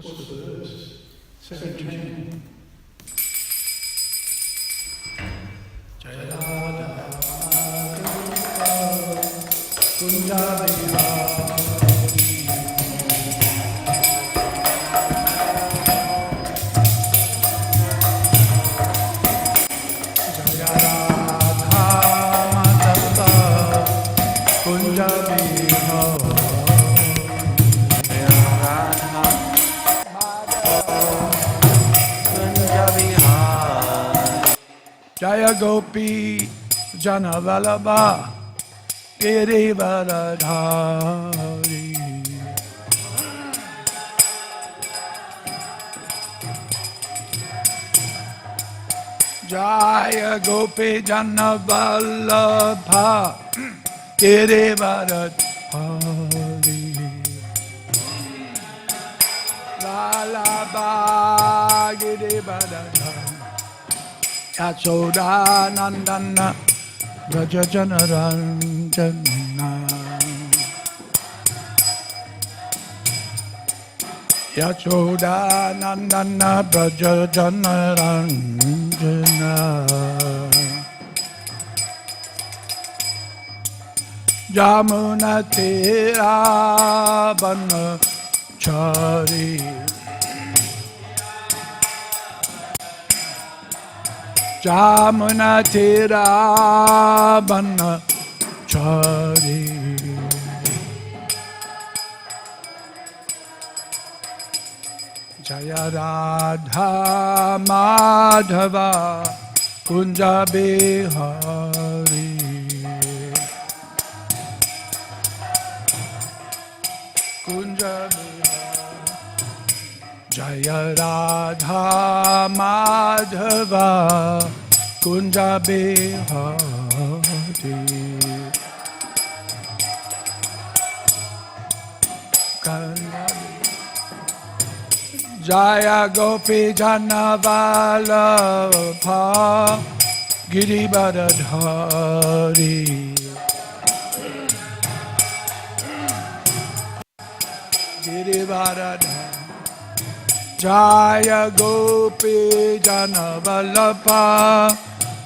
What's the verse? 17. Jaya Radha Kunja Jaya Gopi Jana Vallabha Girivara Dhari Jaya Gopi Jana Vallabha Girivara Dhari Vallabha Girivara Dhari Yasoda Nandana Braja Janaranjana Yasoda Nandana Braja Janaranjana Jamuna Tira Banachari Jamuna Tira Banachari Jaya Radha Madhava Kunja Bihari Kunja Bihari Jaya Radha Madhava Kunja Bihari Jaya Gopi Jana Vallabha Girivara Dhari Girivara Dhari Jaya Gopi Jana Vallabha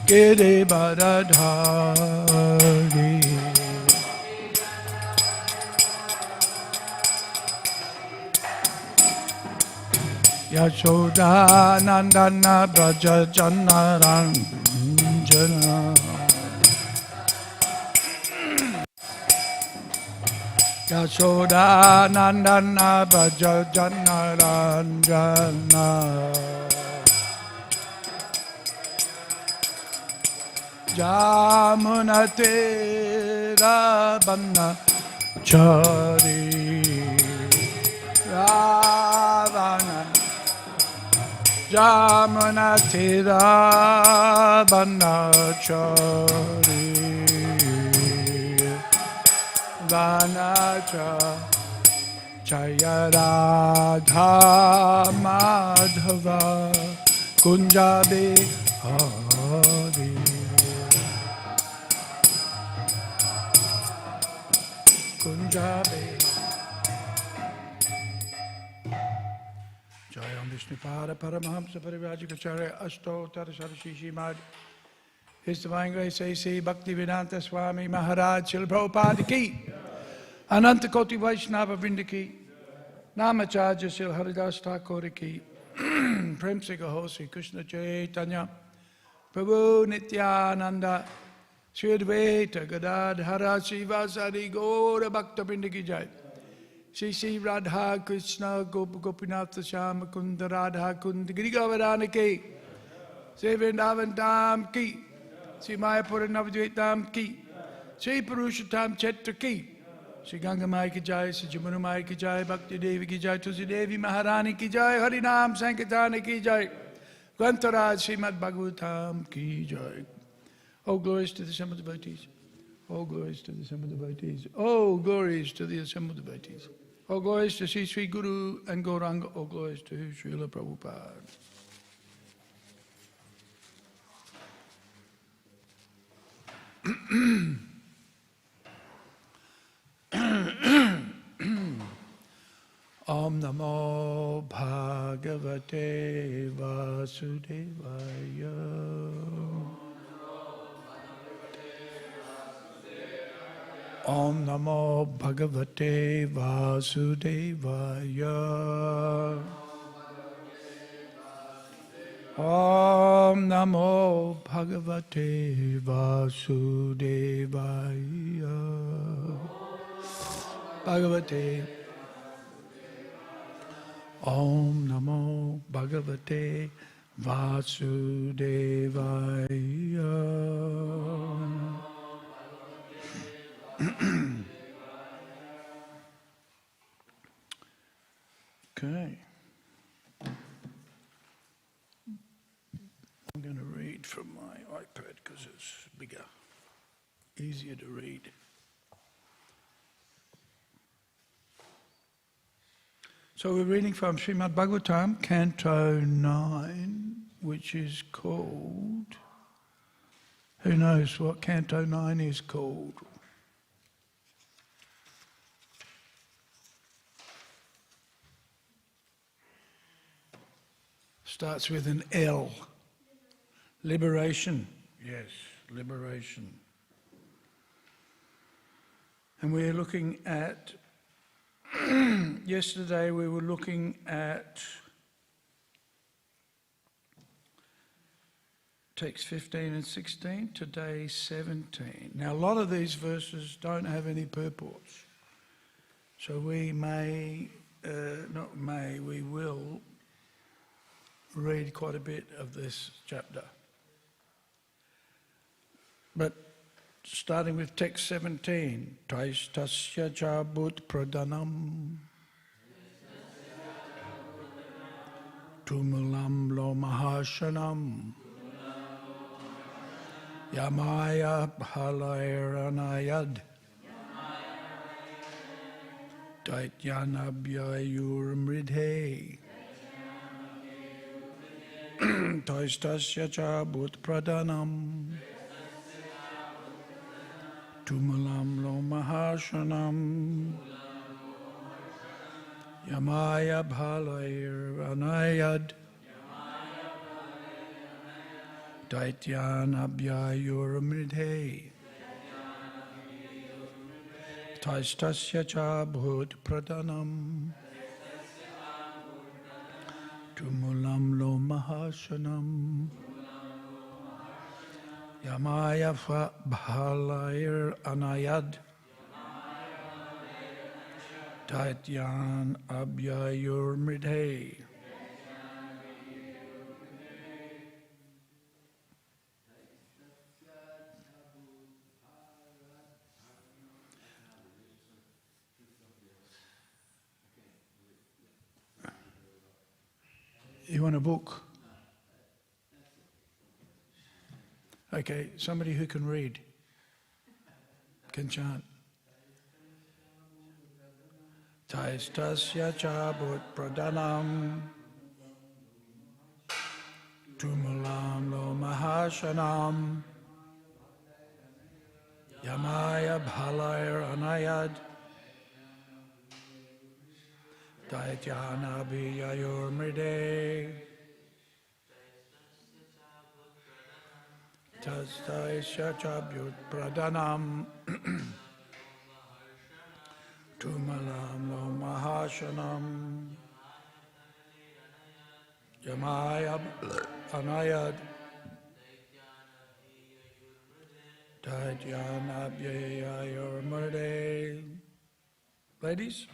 Girivara Dhari Yashoda Nandana Braja Janaranjana Yashoda Nandana Braja Janaranjana Jamuna Tira Banachari Ravana Jamuna Tira Banachari Vanacha Jaya Radha Madhava Kunja Bihari Kunja Bihari Jaya Vishnupada Paramahamsa Parivajikacharya Ashto Tarasarshi Śrīmad His Divine Grace A.C. Bhaktivedanta Swami Maharaj Śrīla Prabhupada Ki Ananta Koti Vaishnava Vrinda Ki Namacharya Śrīla Haridas Thakur Ki Prem Se Gaho Sri Krishna Chaitanya Prabhu Nityananda Sri Advaita Gadadhara Srivasadi Gaura Bhakta Vrinda Ki Jai Shri Shri Radha Krishna Gopinath Shama Kunda Radha Kunda Giri Govardhana Ki Shri Vrindavan Dham Ki Shri Mayapura Navadvip Dham Ki Shri Purushottam Kshetra Ki Shri Ganga Mai Ki Jai Shri Jamuna Mai Ki Jai Bhakti Devi Ki Jai Tulsi Devi Maharani Ki Jai Harinam Sankirtana Ki Jai Grantaraj Śrīmad Bhāgavatam Ki Jai. Oh glories to the assembled devotees. Oh glories to the assembled devotees. Oh glories to the assembled devotees. Oh glories to Sri Sri Guru and Gauranga. Oh glories to Srila Prabhupada. Om Namo Bhagavate Vasudevaya. Om Namo Bhagavate Vasudevaya. Om Namo Bhagavate Vasudevaya. Bhagavate. Om Namo Bhagavate Vasudevaya. Okay. I'm going to read from my iPad because it's bigger, easier to read. So we're reading from Śrīmad Bhāgavatam, Canto 9, which is called... Who knows what Canto 9 is called? Starts with an L. Liberation. Yes, liberation. And we're looking at... Yesterday we were looking at text 15 and 16, today 17. Now a lot of these verses don't have any purports. So we we will read quite a bit of this chapter. But starting with text 17, Taistasya Chabut Pradhanam Tumulam Lo Mahashanam Yamaya Bhalayranayad Daityanabhyayuramridhe Taistasya Chabut Pradhanam Tumulam Lo Mahashanam Yamaya Bhalayranayad Daityanabhyayuramridhe Taistasya Chabhut Pradhanam Tumulam Lo Mahashanam Yamaya Bhalayranayad Daityanabhyayuramridhe. You want a book? Okay, somebody who can read, can chant. Taistasya Chabut Pradhanam Tumulam Lo Mahashanam Yamaya Bhalayranayad Daityanabhyayuramridhe Taistasya Chabut Pradhanam Tumalam Lo Mahashanam Yamaya Anayad Daityanabhyayuramridhe. Ladies?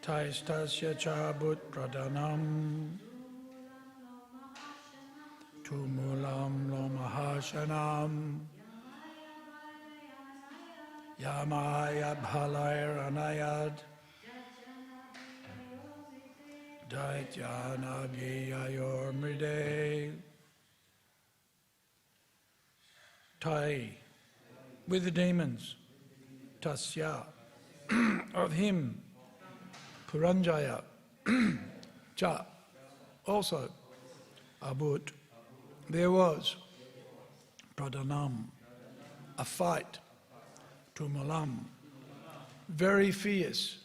Taistasya Chabut Pradhanam Tumulam Lo Mahashanam Yamaya Bhalayranayad Daityanabhyayuramridhe. Tai, with the demons. Tasya, of him. Puranjaya, cha, also. Abut, there was. Pradhanam, a fight. Tumulam, very fierce.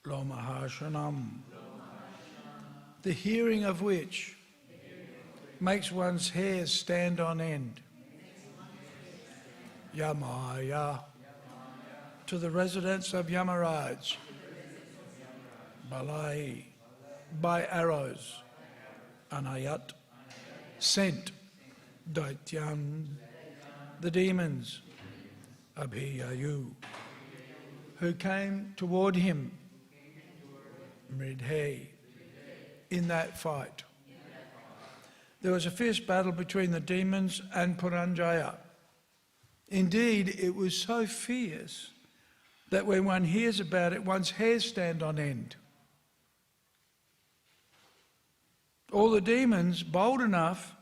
Lomahashanam, the hearing of which makes one's hair stand on end. Yamaya, to the residence of Yamaraj. Balai, by arrows. Anayat, sent. Daityan, the demons. Abhiyayu, who came toward him. Mridhe, in that fight. There was a fierce battle between the demons and Puranjaya. Indeed, it was so fierce that when one hears about it, one's hairs stand on end. All the demons, bold enough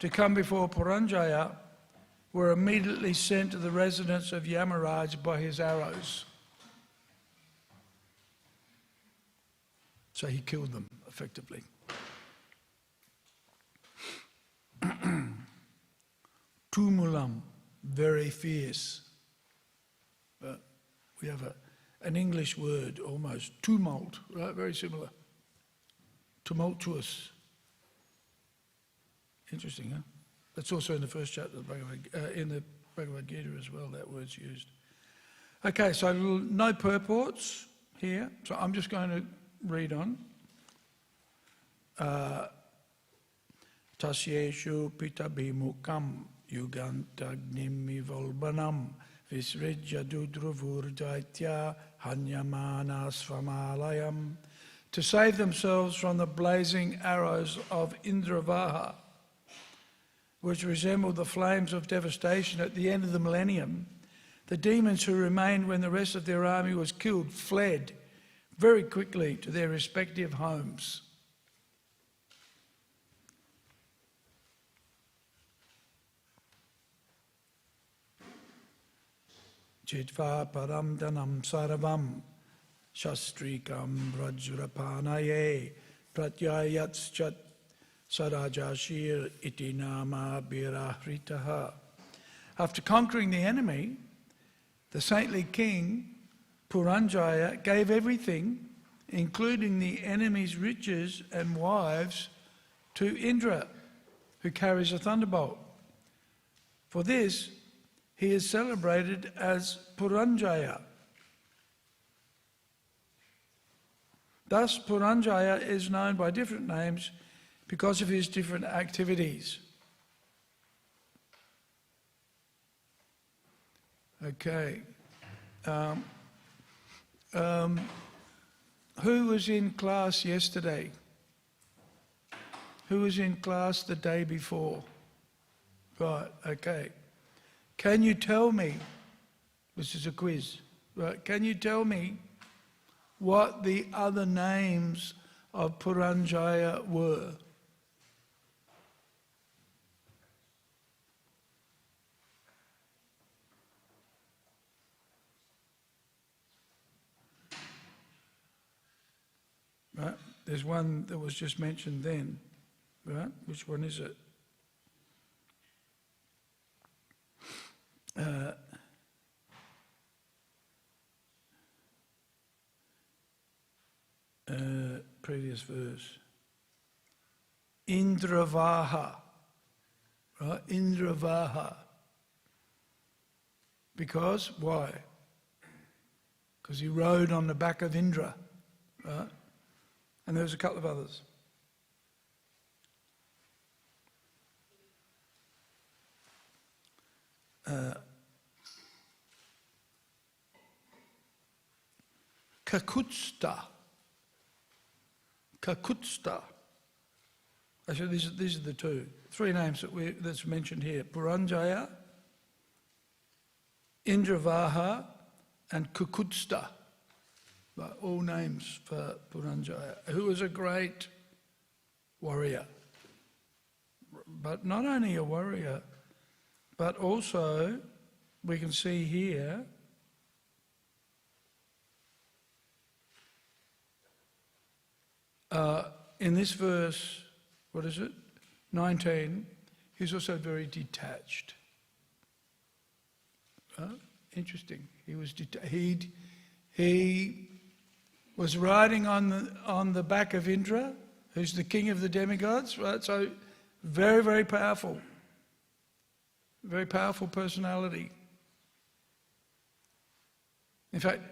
to come before Puranjaya, were immediately sent to the residence of Yamaraj by his arrows. So he killed them, effectively. Tumulam, very fierce. But we have an English word, almost, tumult, right? Very similar. Tumultuous. Interesting, huh? That's also in the first chapter of the Bhagavad Gita as well, that word's used. Okay, so no purports here, so I'm just going to read on. Tasyeshu pitabhimukam yugantagnim ivolbanam visrijya dudruvurdaitya hanyamana svamalayam, to save themselves from the blazing arrows of Indravaha, which resembled the flames of devastation at the end of the millennium. The demons who remained when the rest of their army was killed fled very quickly to their respective homes. Chitva param danam saravam shastrikam vrajrapanaye pratyayatzchat sarajashir iti nama birahritaha. After conquering the enemy, the saintly king Puranjaya gave everything, including the enemy's riches and wives, to Indra, who carries a thunderbolt. For this, he is celebrated as Puranjaya. Thus, Puranjaya is known by different names because of his different activities. Okay. Who was in class yesterday? Who was in class the day before? Right, okay. Can you tell me, this is a quiz, right? Can you tell me what the other names of Puranjaya were? Right? There's one that was just mentioned then, right? Which one is it? Previous verse. Indravaha, right? Indravaha. Because, why? Because he rode on the back of Indra, right? And there's a couple of others. Kakutsta. Kakutsta. Actually, these are the three names that's mentioned here. Puranjaya, Indravaha, and Kakutsta. All names for Puranjaya, who was a great warrior. But not only a warrior, but also, we can see here, in this verse, what is it? 19, he's also very detached. Interesting. He was riding on the back of Indra, who's the king of the demigods, right? So very, very powerful. Very powerful personality. In fact,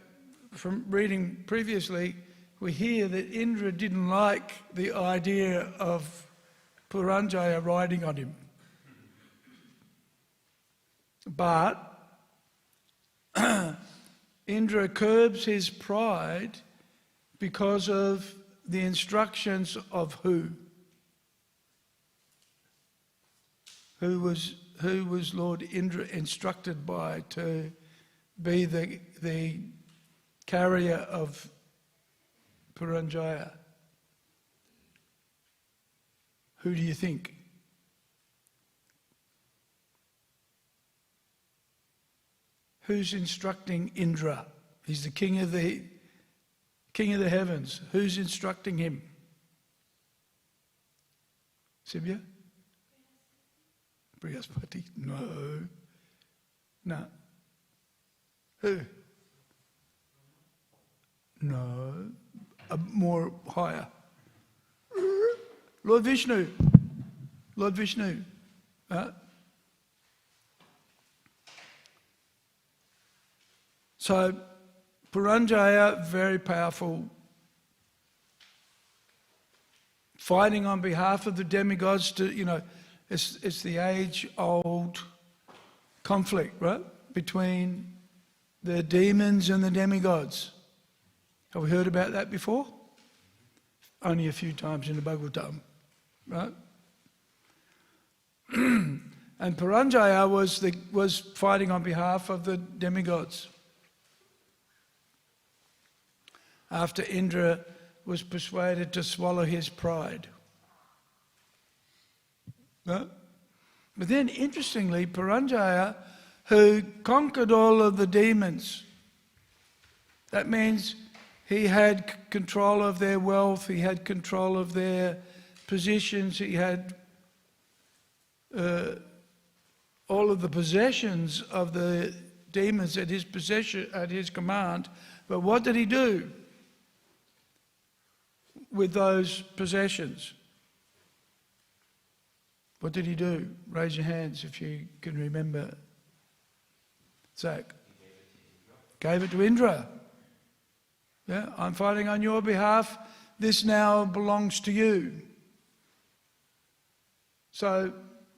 from reading previously, we hear that Indra didn't like the idea of Puranjaya riding on him. But Indra curbs his pride because of the instructions of who? Who was Lord Indra instructed by to be the carrier of Puranjaya? Who do you think? Who's instructing Indra? He's the king of the heavens. Who's instructing him? Sibya? Brihaspati? No. Who? No. More higher. Lord Vishnu. Lord Vishnu. So, Puranjaya, very powerful, fighting on behalf of the demigods to, it's the age-old conflict, right, between the demons and the demigods. Have we heard about that before? Only a few times in the Bhagavatam, right? And Puranjaya was fighting on behalf of the demigods. After Indra was persuaded to swallow his pride. No? But then, interestingly, Puranjaya, who conquered all of the demons, that means he had control of their wealth, he had control of their positions, he had all of the possessions of the demons at his command. But what did he do with those possessions? What did he do? Raise your hands if you can remember. Zach. Gave it to Indra. Yeah, I'm fighting on your behalf. This now belongs to you. So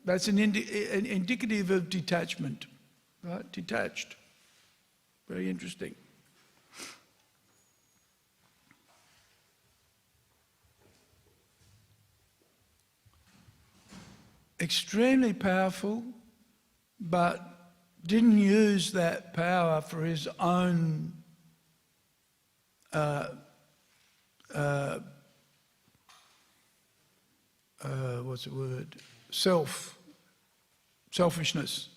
that's an indicative of detachment, right? Detached. Very interesting. Extremely powerful, but didn't use that power for his own selfishness,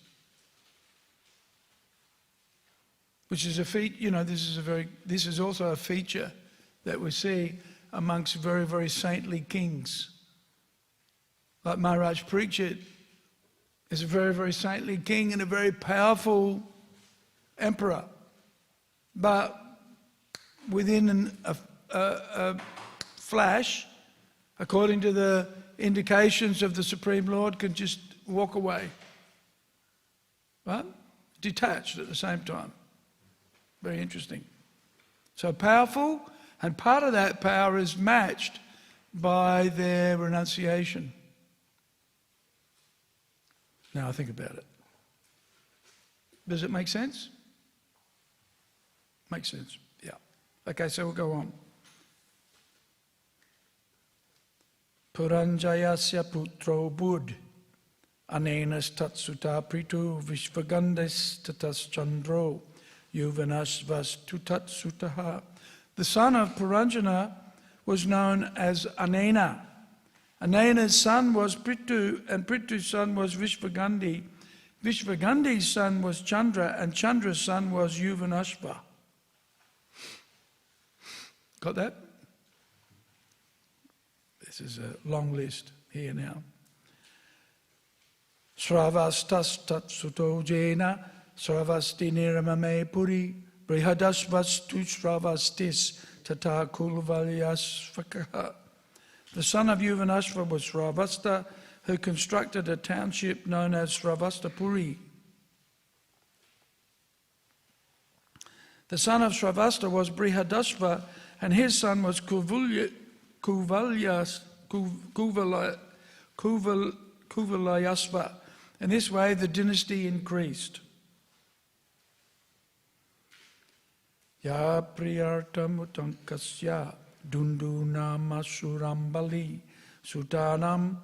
which is a feature. This is also a feature that we see amongst very, very saintly kings. Like Maharaj Parikshit is a very, very saintly king and a very powerful emperor. But within a flash, according to the indications of the Supreme Lord, can just walk away. Right? Detached at the same time. Very interesting. So powerful, and part of that power is matched by their renunciation. Now I think about it. Does it make sense? Makes sense, yeah. Okay, so we'll go on. Puranjayasya putro bud, anenas tatsuta pritu vishvagandhis tatas chandro, yuvanasvas tutatsutaha. The son of Puranjana was known as Anena. Anena's son was Prithu, and Prithu's son was Vishvagandhi. Vishvagandhi's son was Chandra, and Chandra's son was Yuvanashva. Got that? This is a long list here now. Sravastas tatsuto jena Sravasti niramame puri, brihadasvastu sravastis, tata kulvalyasvakaha. The son of Yuvanashva was Sravasta, who constructed a township known as Sravastapuri. The son of Sravasta was Brihadasva, and his son was Kuvalayasva. In this way, the dynasty increased. Ya priyartam utankasya dundu namassurambali sutanam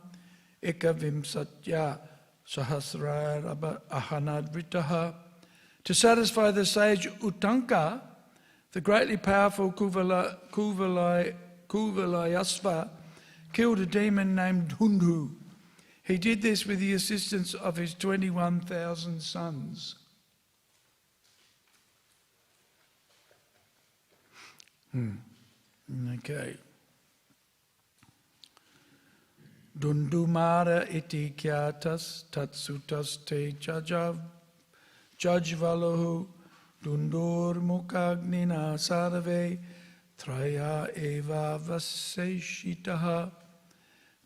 ekavimsatya sahasrarabha ahanadvritaha. To satisfy the sage Utanka, the greatly powerful Kuvalayasva killed a demon named Dhundu. He did this with the assistance of his 21,000 sons. Okay. Dundumara iti kyatas tatsutas te Jajvalahu dundur mukagnina sarve traya eva vaseshitaha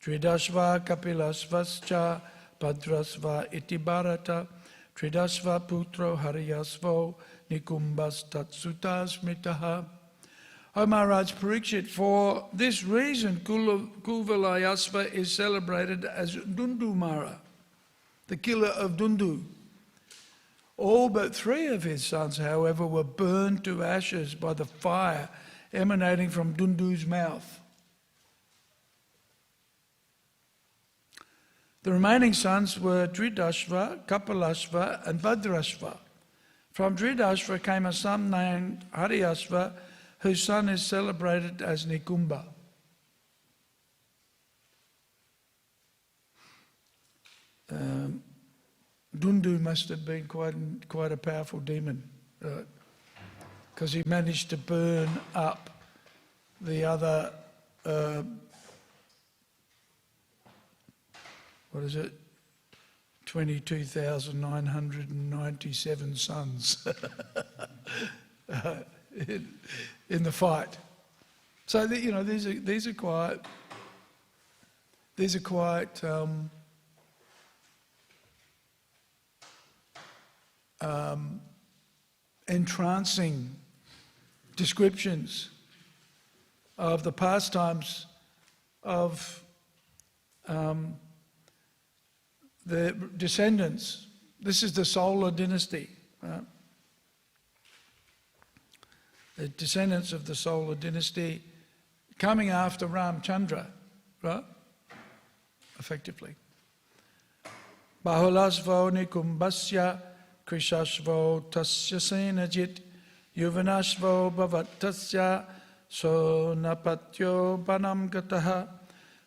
tridashva kapilasvascha padrasva iti bharata tridashva putro haryasvo nikumbas tatsutas mitaha. O Maharaj Parikshit, for this reason Kuvalayasva is celebrated as Dundumara, the killer of Dundu. All but 3 of his sons, however, were burned to ashes by the fire emanating from Dundu's mouth. The remaining sons were Dridashva, Kapilashva and Bhadrashva. From Dridashva came a son named Haryasva, whose son is celebrated as Nikumba. Dundu must have been quite a powerful demon, right? Because he managed to burn up the other, 22,997 sons in the fight. So these are quite entrancing descriptions of the pastimes of the descendants. This is the Solar dynasty, right? The descendants of the Solar dynasty coming after Ramchandra, right? Effectively. Bahulasvo nikumbasya krishashvo tasya senajit yuvanashvo bhavatasya so napatyo banam gataha.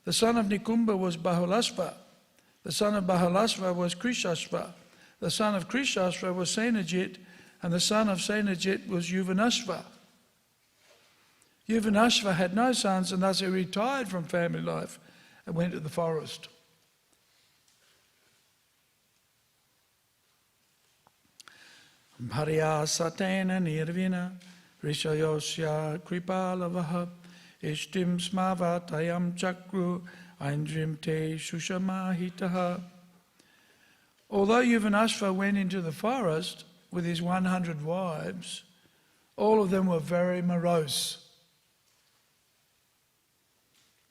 The son of Nikumba was Bahulasva. The son of Bahulasva was Krishashva. The son of Krishashva was Senajit, and the son of Senajit was Yuvanashva. Yuvanashva had no sons, and thus he retired from family life and went to the forest. Bharya satena nirvina rishayosya kripalavaha ishtim smavatayam chakru aindrim te shushamahitaha. Although Yuvanashva went into the forest with his 100 wives, all of them were very morose.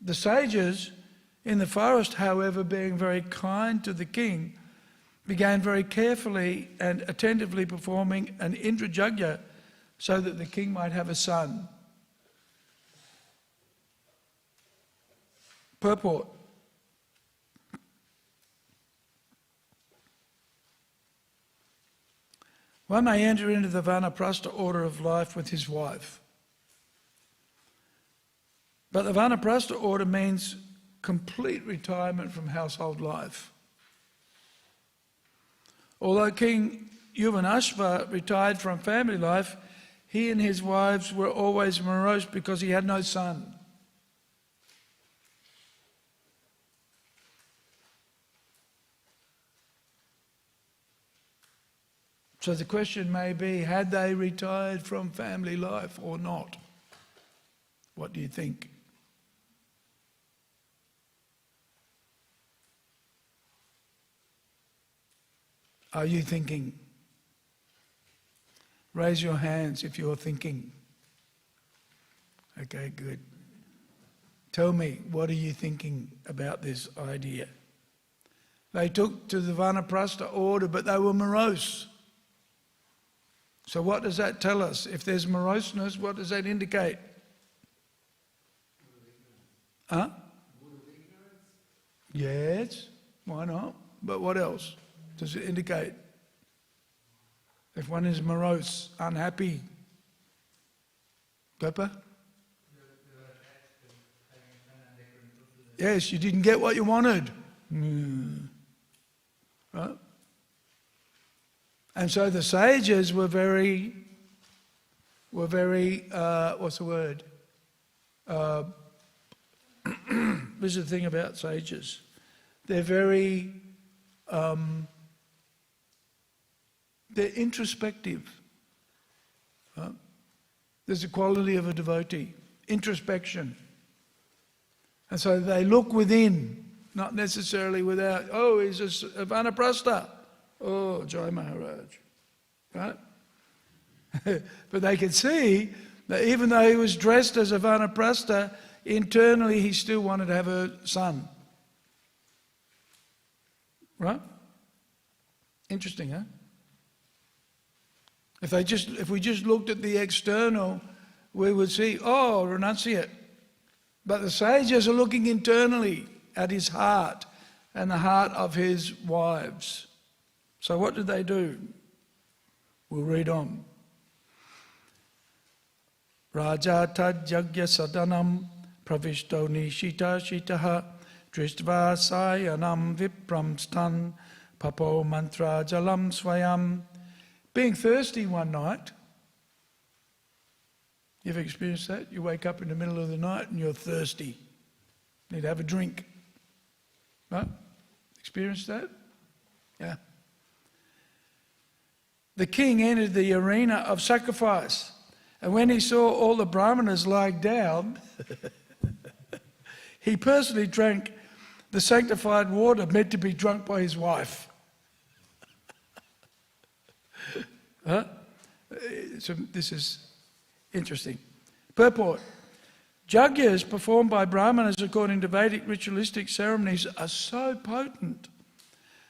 The sages in the forest, however, being very kind to the king, began very carefully and attentively performing an Indrajagya so that the king might have a son. Purport. One may enter into the Vanaprastha order of life with his wife. But the Vanaprastha order means complete retirement from household life. Although King Yuvanashva retired from family life, he and his wives were always morose because he had no son. So the question may be, had they retired from family life or not? What do you think? Are you thinking? Raise your hands if you're thinking. Okay, good. Tell me, what are you thinking about this idea? They took to the Vanaprastha order, but they were morose. So what does that tell us? If there's moroseness, what does that indicate? Huh? Yes, why not? But what else does it indicate? If one is morose, unhappy. Gopa? Yes, you didn't get what you wanted. Right? And so the sages were very, what's the word? This is the thing about sages. They're very, they're introspective. Right? There's a quality of a devotee, introspection. And so they look within, not necessarily without, oh, he's a Vanaprastha. Oh, Jai Maharaj. Right? But they could see that even though he was dressed as a Vanaprastha, internally he still wanted to have a son. Right? Interesting, huh? If we just looked at the external, we would see, oh, renunciate. But the sages are looking internally at his heart and the heart of his wives. So what did they do? We'll read on. Raja tad yagya sadanam pravishto nishita shitaha drishtva sayanam vipram stan papo mantra jalam swayam. Being thirsty one night. You ever experienced that? You wake up in the middle of the night and you're thirsty. Need to have a drink. Right? Experienced that? Yeah. The king entered the arena of sacrifice, and when he saw all the brahmanas lying down, he personally drank the sanctified water meant to be drunk by his wife. Huh? So this is interesting. Purport. Yagyas performed by brahmanas according to Vedic ritualistic ceremonies are so potent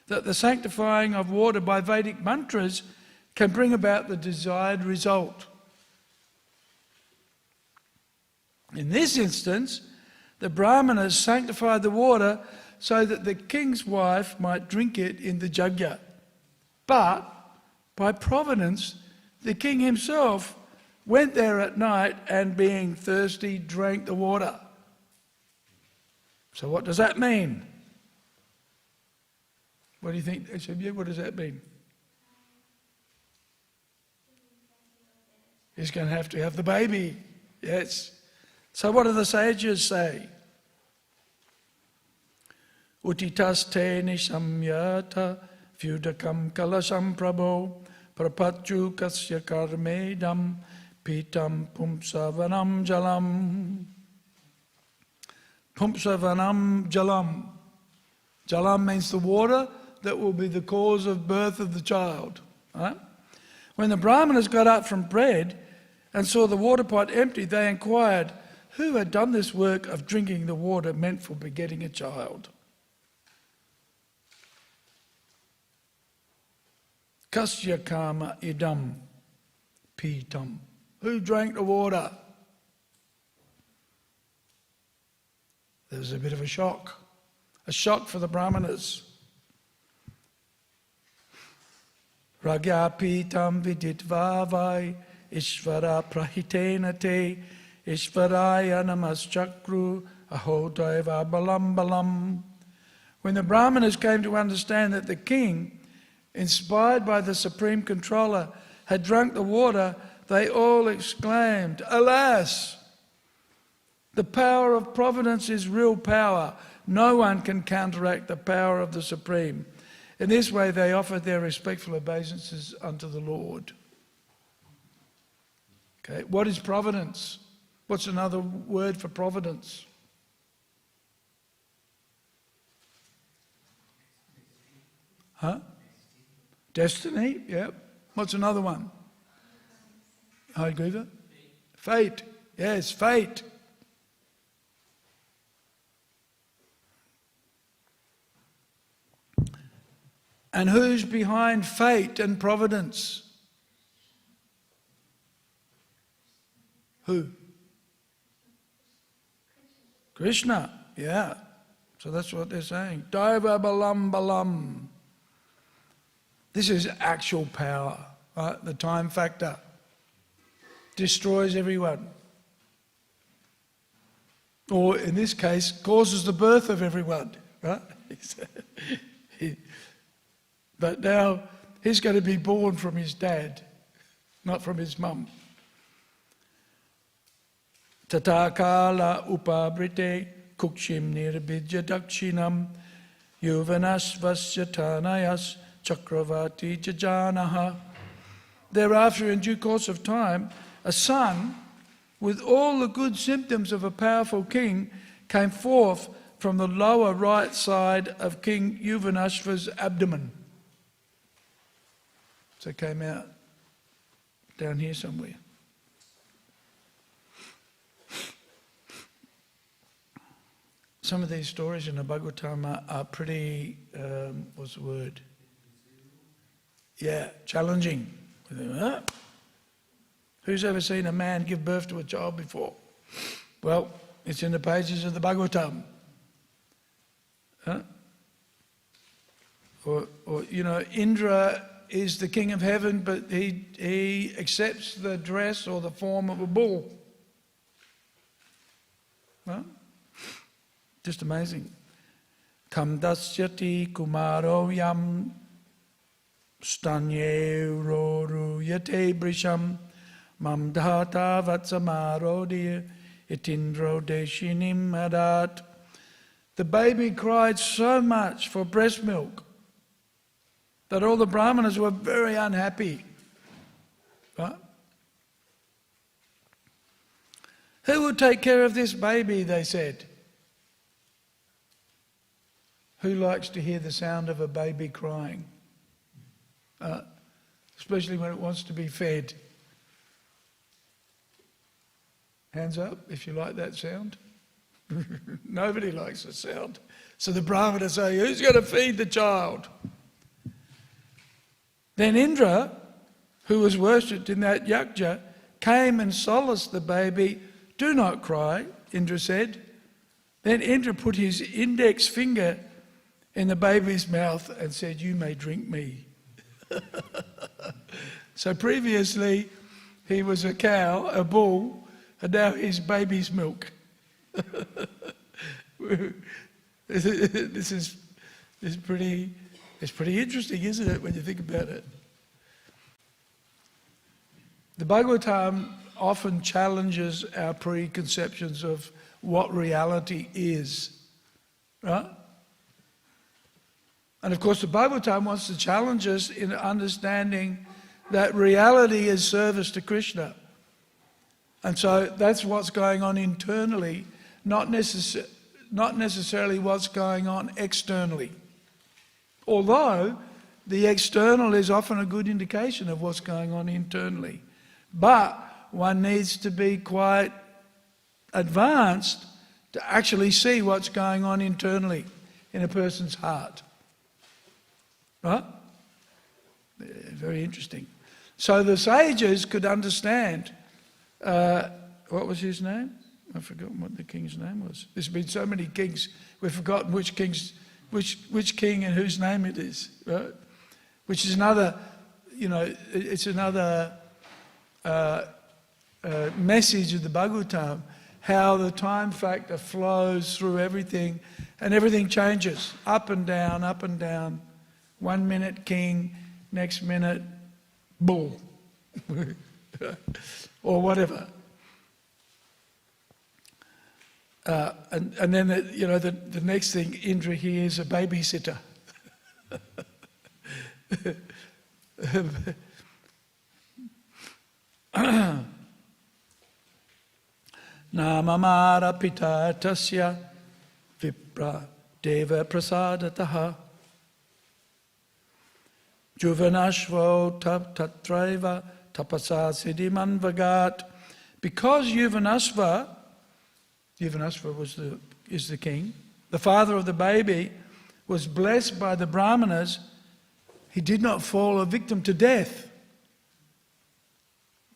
that the sanctifying of water by Vedic mantras can bring about the desired result. In this instance, the brahmanas sanctified the water so that the king's wife might drink it in the yajna. But by providence, the king himself went there at night and, being thirsty, drank the water. So what does that mean? What do you think? What does that mean? He's going to have the baby. Yes. So what do the sages say? Utitaste nishamyata vyudakam kalasham prabho prapatju kasya karmedam pitam pumsavanam jalam. Pumsavanam jalam. Jalam means the water that will be the cause of birth of the child. Right? When the brahmanas got up from bread and saw the water pot empty, they inquired who had done this work of drinking the water meant for begetting a child. Kasya kama idam pitam. Who drank the water? There was a bit of a shock for the brahmanas. Ragya pitam viditva vai ishvara prahitena te ishvaraya namaschakru ahodaiva balam balam. When the brahmanas came to understand that the king, inspired by the supreme controller, had drunk the water, they all exclaimed, "Alas! The power of providence is real power. No one can counteract the power of the Supreme. In this way they offered their respectful obeisances unto the Lord. Okay, what is providence? What's another word for providence? Huh? Destiny, yeah. What's another one? I agree with it. Fate. Yes, fate. And who's behind fate and providence? Who? Krishna, yeah. So that's what they're saying. Daiva balam balam. This is actual power, right? The time factor destroys everyone. Or in this case, causes the birth of everyone, right? But now he's going to be born from his dad, not from his mum. Tatakala upabrite kukshim nirbidya dakshinam yuvanasvasya tanayas chakravati jajanaha. Thereafter, in due course of time, a son with all the good symptoms of a powerful king came forth from the lower right side of King Yuvanashva's abdomen. So it came out down here somewhere. Some of these stories in the Bhagavatam are pretty, what's the word? Yeah, challenging. Huh? Who's ever seen a man give birth to a child before? Well, it's in the pages of the Bhagavatam. Huh? Or you know, Indra is the king of heaven, but he accepts the dress or the form of a bull. Well, just amazing. Kam dasyati kumaro yam stanye roru yate brisham mam dhata vatsamarodi itindro deshinim adat. The baby cried so much for breast milk that all the brahmanas were very unhappy. Right? Who will take care of this baby, they said. Who likes to hear the sound of a baby crying? Especially when it wants to be fed. Hands up if you like that sound. Nobody likes the sound. So the brahmana say, who's going to feed the child? Then Indra, who was worshipped in that yajna, came and solaced the baby. Do not cry, Indra said. Then Indra put his index finger in the baby's mouth and said, you may drink me. So previously he was a cow, a bull, and now he's baby's milk. This is pretty interesting, isn't it, when you think about it? The Bhagavatam often challenges our preconceptions of what reality is, right? And of course the Bhagavatam wants to challenge us in understanding that reality is service to Krishna. And so that's what's going on internally, not necessarily what's going on externally. Although the external is often a good indication of what's going on internally. But one needs to be quite advanced to actually see what's going on internally in a person's heart. Right? Very interesting. So the sages could understand, what was his name? I've forgotten what the king's name was. There's been so many kings, we've forgotten which king and whose name it is, right? Which is another, you know, it's another message of the Bhagavatam, how the time factor flows through everything and everything changes, up and down, up and down. 1 minute king, next minute bull, or whatever. And then the next thing Indra hears a babysitter. Namamara pita tasya vipra deva prasadataha Juvanashvo tatraiva tapasa siddhimanvagat. Because Yuvanashva is the king, the father of the baby, was blessed by the Brahmanas, he did not fall a victim to death.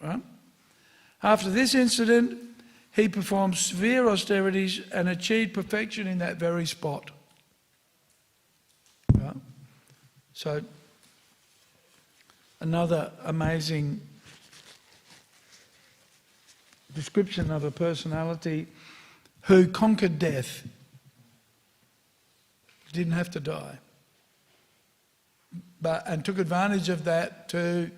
Right? After this incident, he performed severe austerities and achieved perfection in that very spot. Right? So, another amazing description of a personality who conquered death. He didn't have to die. And took advantage of that to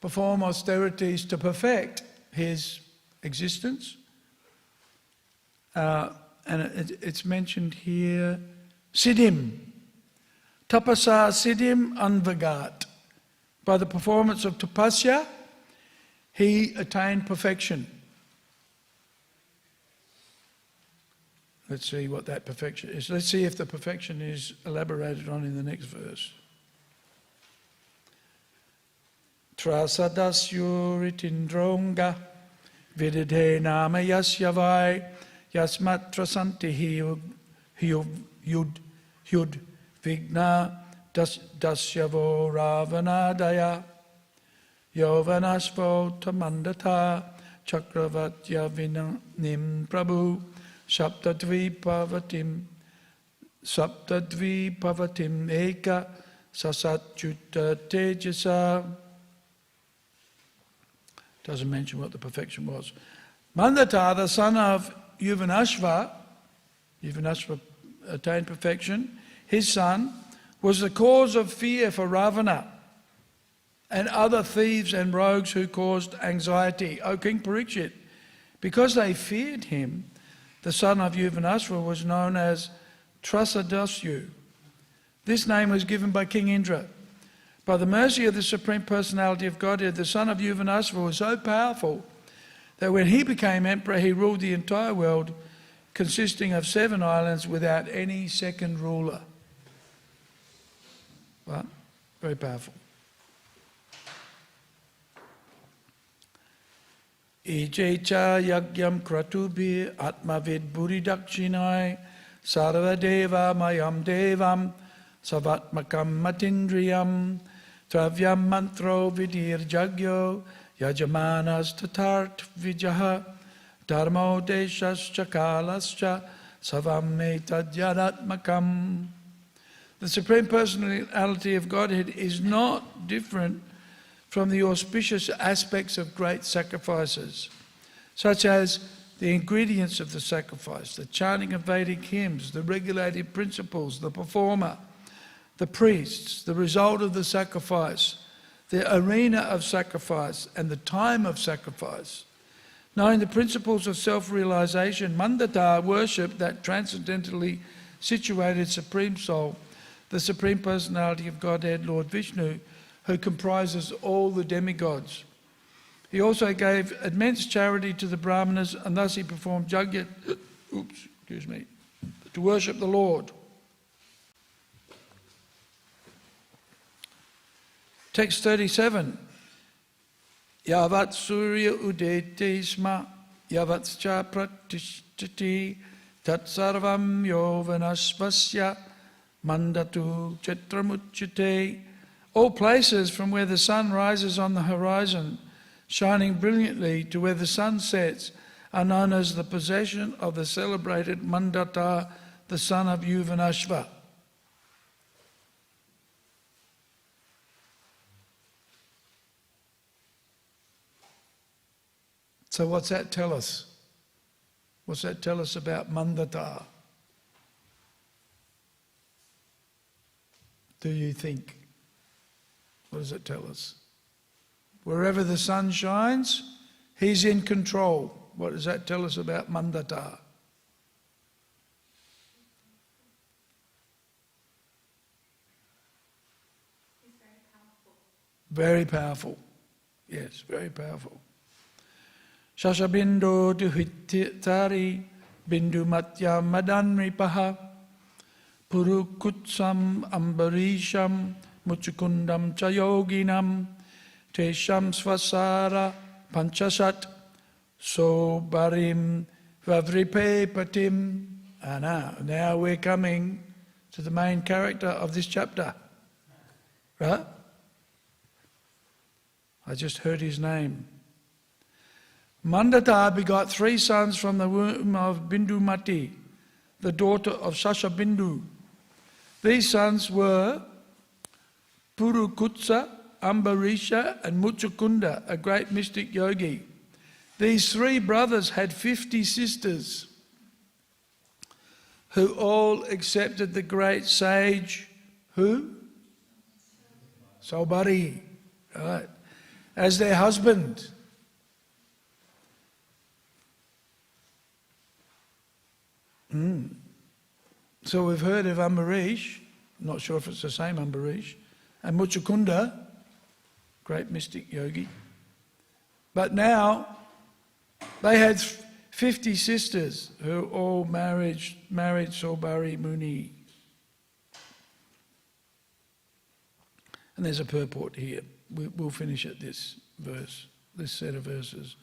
perform austerities to perfect his existence. And it's mentioned here, Siddhim. Tapasa Siddhim Anvagat. By the performance of tapasya, he attained perfection. Let's see what that perfection is. Let's see if the perfection is elaborated on in the next verse. Trasadasyuritindronga vididhe nama yasyavai yasmatra santi hyud vigna dasyavo ravanadaya yovanasvo tamandata chakravatya vinanim prabhu saptadvipavatim eka sasatchuta tejasa. Doesn't mention what the perfection was. Mandata, the son of Yuvanashva attained perfection, his son was the cause of fear for Ravana and other thieves and rogues who caused anxiety. O King Parikshit, because they feared him, the son of Yuvanashva was known as Trasadasyu. This name was given by King Indra. By the mercy of the Supreme Personality of Godhead, the son of Yuvanashva was so powerful that when he became emperor, he ruled the entire world, consisting of 7 islands without any second ruler. Well, very powerful. Ijecha yagyam kratubi atmavid buridakchinai sarvadeva mayam devam savatmakam matindriyam travyam mantro vidir jagyo yajamanas tatart vijaha dharmo deshas chakalascha savam etadyadatmakam. The Supreme Personality of Godhead is not different from the auspicious aspects of great sacrifices, such as the ingredients of the sacrifice, the chanting of Vedic hymns, the regulative principles, the performer, the priests, the result of the sacrifice, the arena of sacrifice, and the time of sacrifice. Knowing the principles of self-realization, Mandata worshipped that transcendentally situated Supreme Soul, the Supreme Personality of Godhead, Lord Vishnu, who comprises all the demigods. He also gave immense charity to the Brahmanas, and thus he performed yajna, to worship the Lord. Text 37. Yavat surya udete sma yavatscha pratishtati tat sarvam yovanaspasya mandatu chetramuchyate. All places from where the sun rises on the horizon, shining brilliantly, to where the sun sets, are known as the possession of the celebrated Mandata, the son of Yuvanashva. So what's that tell us? What's that tell us about Mandata? Do you think? What does it tell us? Wherever the sun shines, he's in control. What does that tell us about Mandata? He's very Very powerful. Yes, very powerful. Shashabindo duhitari bindu matyam madanripaha purukutsam ambarisham muchukundam chayoginam tesham svasara panchasat sobarim vavripepatim. Now we're coming to the main character of this chapter. Right? I just heard his name. Mandata begot 3 sons from the womb of Bindumati, the daughter of Shashabindu. These sons were Purukutsa, Ambarisha and Muchukunda, a great mystic yogi. These 3 brothers had 50 sisters who all accepted the great sage, who? Saubari, right, as their husband. So we've heard of Ambarish, not sure if it's the same Ambarish, and Muchukunda, great mystic yogi. But now they had 50 sisters who all married Saubari Muni. And there's a purport here. We'll finish at this verse, this set of verses.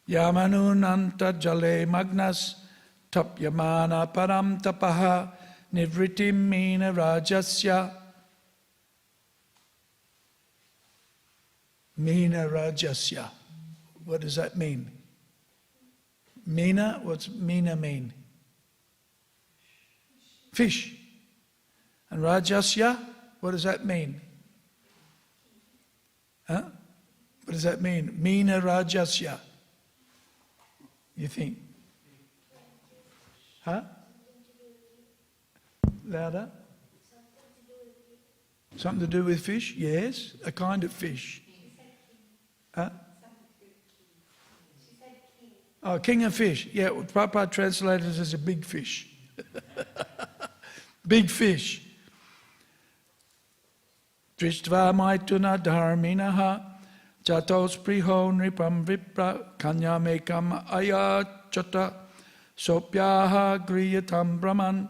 Yamanun anta jale magnas tapyamana param tapaha nivritim mina rajasya. Mina rajasya. What does that mean? Mina, what's Mina mean? Fish. And Rajasya, what does that mean? Huh? What does that mean? Mina Rajasya. You think? Huh? Louder? Something to do with fish? Yes, a kind of fish. Huh? Oh, king of fish. Yeah, Prabhupada translated it as a big fish. Big fish. Drishtva maituna dharminaha jatos priho nripam vipra kanyamekam ayachata sopyaha griyatam brahman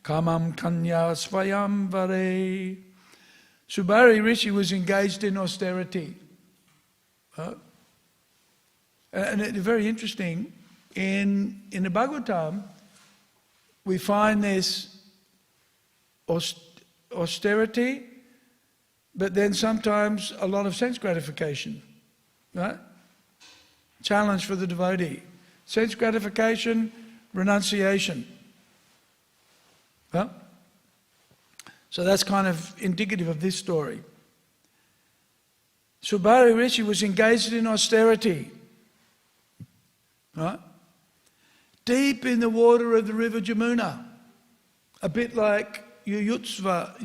kamam kanya svayam vare. Subari Rishi was engaged in austerity. And it's very interesting, in the Bhagavatam, we find this austerity, but then sometimes a lot of sense gratification, right? Challenge for the devotee. Sense gratification, renunciation. Huh? So that's kind of indicative of this story. Subari Rishi was engaged in austerity. Right? Deep in the water of the river Jamuna, a bit like Yuyutsa,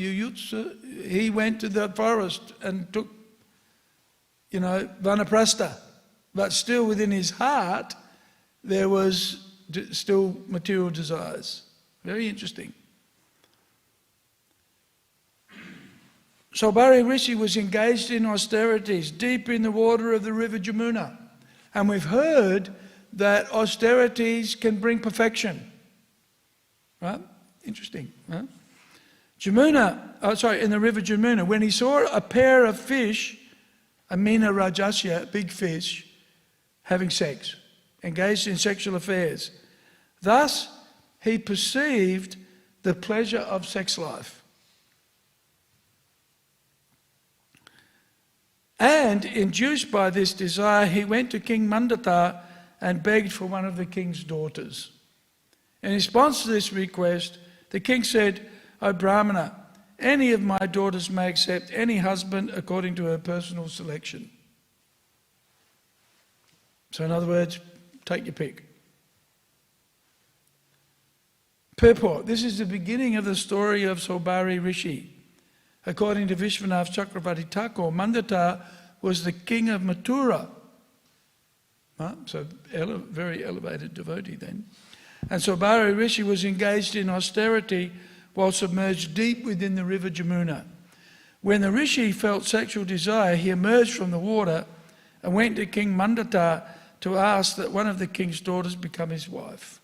he went to the forest and took, vanaprastha, but still within his heart there was still material desires. Very interesting. Saubari Rishi was engaged in austerities deep in the water of the river Jamuna, and we've heard that austerities can bring perfection. Right? Interesting. Huh? In the river Jamuna, when he saw a pair of fish, a Mina Rajasya, big fish, having sex, engaged in sexual affairs, thus he perceived the pleasure of sex life. And induced by this desire, he went to King Mandata and begged for one of the king's daughters. In response to this request, the king said, "O Brahmana, any of my daughters may accept any husband according to her personal selection." So in other words, take your pick. Purport. This is the beginning of the story of Saubari Rishi. According to Vishwanath Chakravarti Thakur, Mandata was the king of Mathura. So very elevated devotee then. And Saubari Rishi was engaged in austerity while submerged deep within the river Jamuna. When the rishi felt sexual desire, he emerged from the water and went to King Mandata to ask that one of the king's daughters become his wife.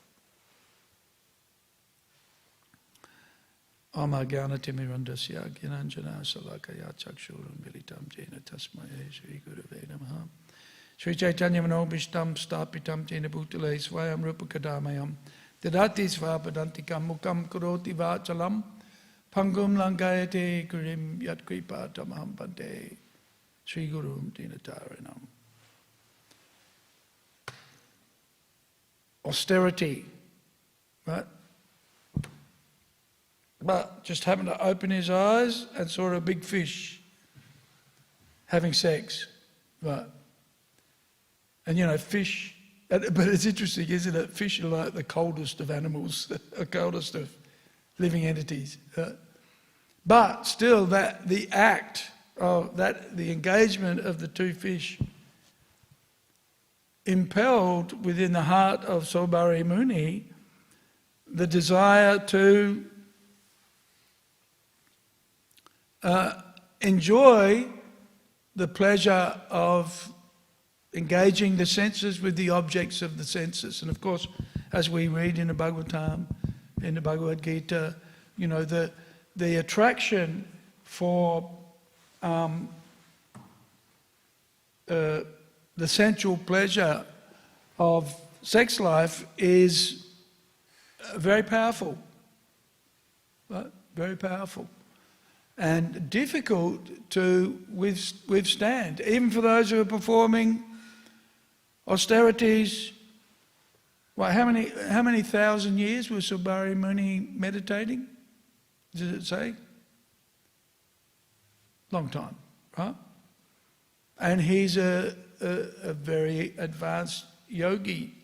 Amaganatimirandasya Gyananjana Salakaya Chakshuram Militam Jena Tasmaya Shri Gurave Namaha Shri Chaitanya Manobishtam Stapitam Jena Bhutale Swayam Rupakadamayam Dadati Svapadantikam Mukam Kuroti Vachalam Pangum Langayate Kurim Yat Kripa Tamaham Bante Shri Gurum Dinatarinam. Austerity, right? But just happened to open his eyes and saw a big fish having sex, right? And you know, fish, but it's interesting, isn't it? Fish are like the coldest of animals, the coldest of living entities. But still, that the act of that, the engagement of the two fish, impelled within the heart of Saubhari Muni the desire to enjoy the pleasure of engaging the senses with the objects of the senses. And of course, as we read in the Bhagavatam, in the Bhagavad Gita, you know, the attraction for the sensual pleasure of sex life is very powerful, right? Very powerful. And difficult to withstand, even for those who are performing austerities. Well, how many thousand years was Saubhari Muni meditating? Did it say? Long time, right? And he's a very advanced yogi,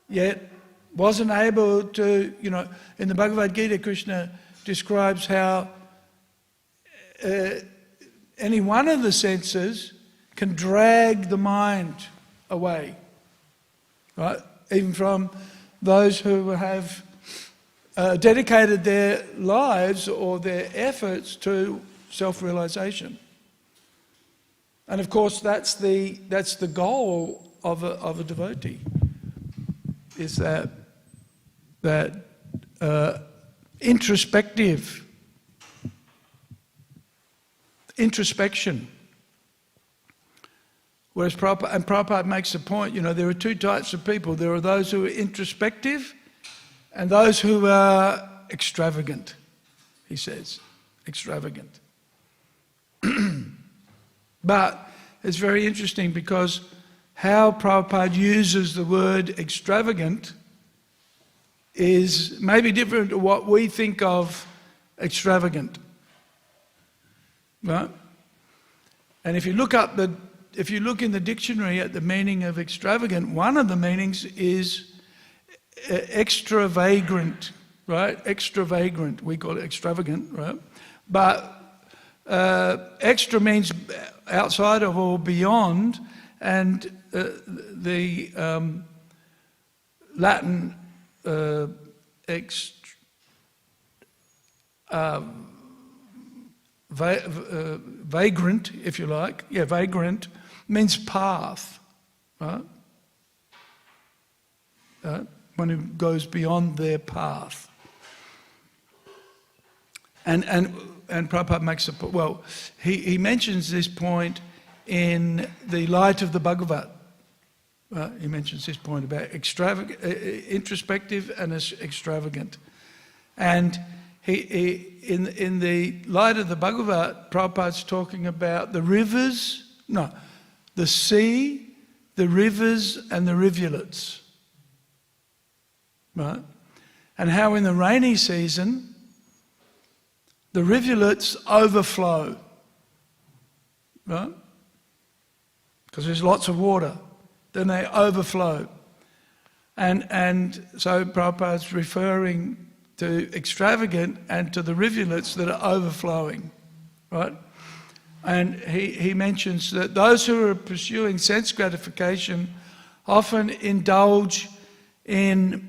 yet wasn't able to, you know, in the Bhagavad Gita, Krishna describes how any one of the senses can drag the mind away, right? Even from those who have dedicated their lives or their efforts to self-realization. And of course, that's the goal of a devotee, is that introspection. Whereas Prabhupada makes the point, you know, there are two types of people. There are those who are introspective and those who are extravagant, he says, extravagant. But it's very interesting because how Prabhupada uses the word extravagant is maybe different to what we think of extravagant, right? And if you look in the dictionary at the meaning of extravagant, one of the meanings is extravagant, right? Extravagant, we call it extravagant, right? But extra means outside of or beyond, and the Latin vagrant, if you like, vagrant means path, right? One who goes beyond their path. And Prabhupada makes a point, well, he mentions this point in the Light of the Bhagavat. He mentions this point about introspective and extravagant. And in the Light of the Bhagavat, Prabhupada's talking about the sea, the rivers and the rivulets. Right? And how in the rainy season, the rivulets overflow, right? Because there's lots of water. Then they overflow. And so Prabhupada's referring to extravagant and to the rivulets that are overflowing, right? And he mentions that those who are pursuing sense gratification often indulge in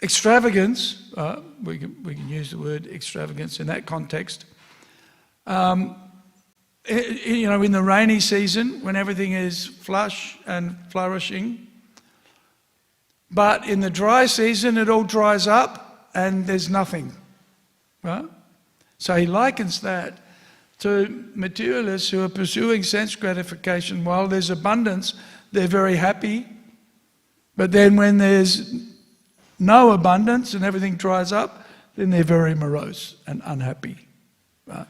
extravagance, We can use the word extravagance in that context. You know, in the rainy season, when everything is flush and flourishing, but in the dry season, it all dries up and there's nothing, right? So he likens that to materialists who are pursuing sense gratification. While there's abundance, they're very happy, but then when there's no abundance and everything dries up, then they're very morose and unhappy, right?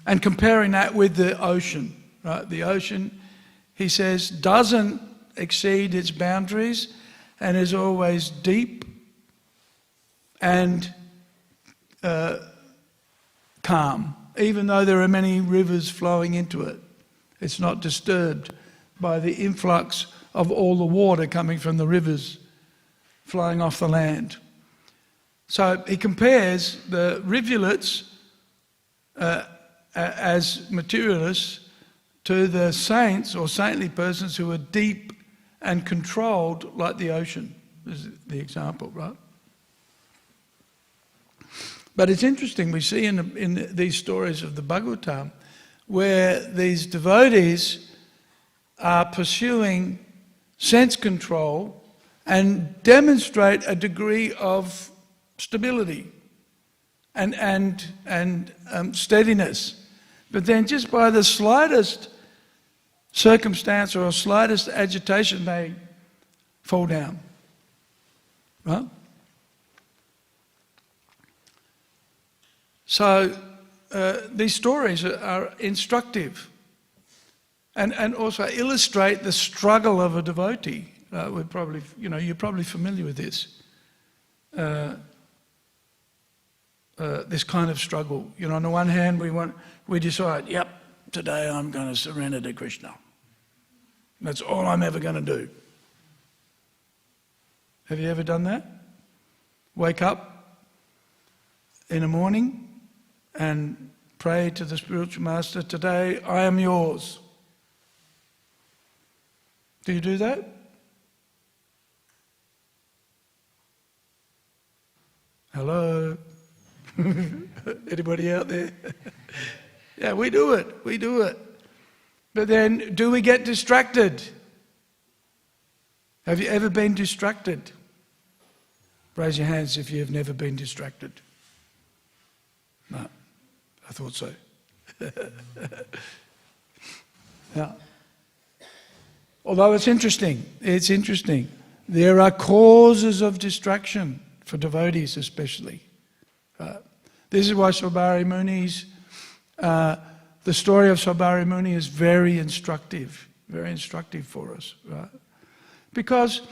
And comparing that with the ocean, right? The ocean, he says, doesn't exceed its boundaries and is always deep and calm, even though there are many rivers flowing into it. It's not disturbed by the influx of all the water coming from the rivers flowing off the land. So he compares the rivulets as materialists to the saints or saintly persons who are deep and controlled like the ocean. This is the example, right? But it's interesting, we see in these stories of the Bhagavatam where these devotees are pursuing sense control and demonstrate a degree of stability and steadiness. But then just by the slightest circumstance or slightest agitation, they fall down. Right? So these stories are instructive and also illustrate the struggle of a devotee. We're probably, you're probably familiar with this. This kind of struggle. On the one hand, we decide, yep, today I'm going to surrender to Krishna. That's all I'm ever going to do. Have you ever done that? Wake up in the morning and pray to the spiritual master, today I am yours. Do you do that? Hello? Anybody out there? Yeah, we do it. But then, do we get distracted? Have you ever been distracted? Raise your hands if you have never been distracted. No, I thought so. Yeah. Although it's interesting. There are causes of distraction for devotees especially. This is why Saubhari Muni's, the story of Saubhari Muni is very instructive for us, right? Because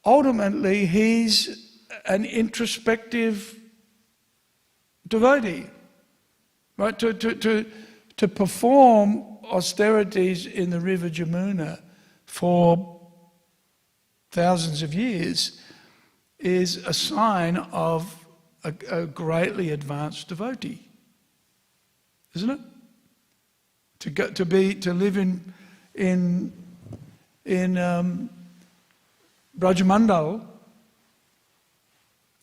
ultimately he's an introspective devotee, right? To perform austerities in the river Jamuna for thousands of years is a sign of a greatly advanced devotee, isn't it? To live in Brajamandal,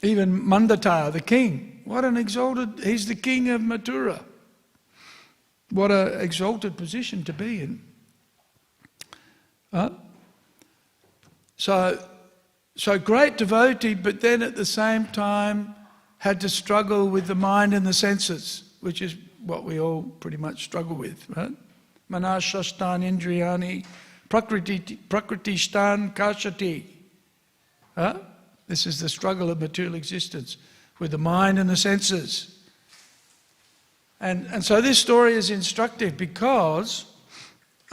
even Mandata, the king. What an exalted! He's the king of Mathura. What an exalted position to be in. So great devotee, but then at the same time had to struggle with the mind and the senses, which is what we all pretty much struggle with, right? Manashastan indriyani prakriti-shtan kashati. This is the struggle of material existence with the mind and the senses. And so this story is instructive because,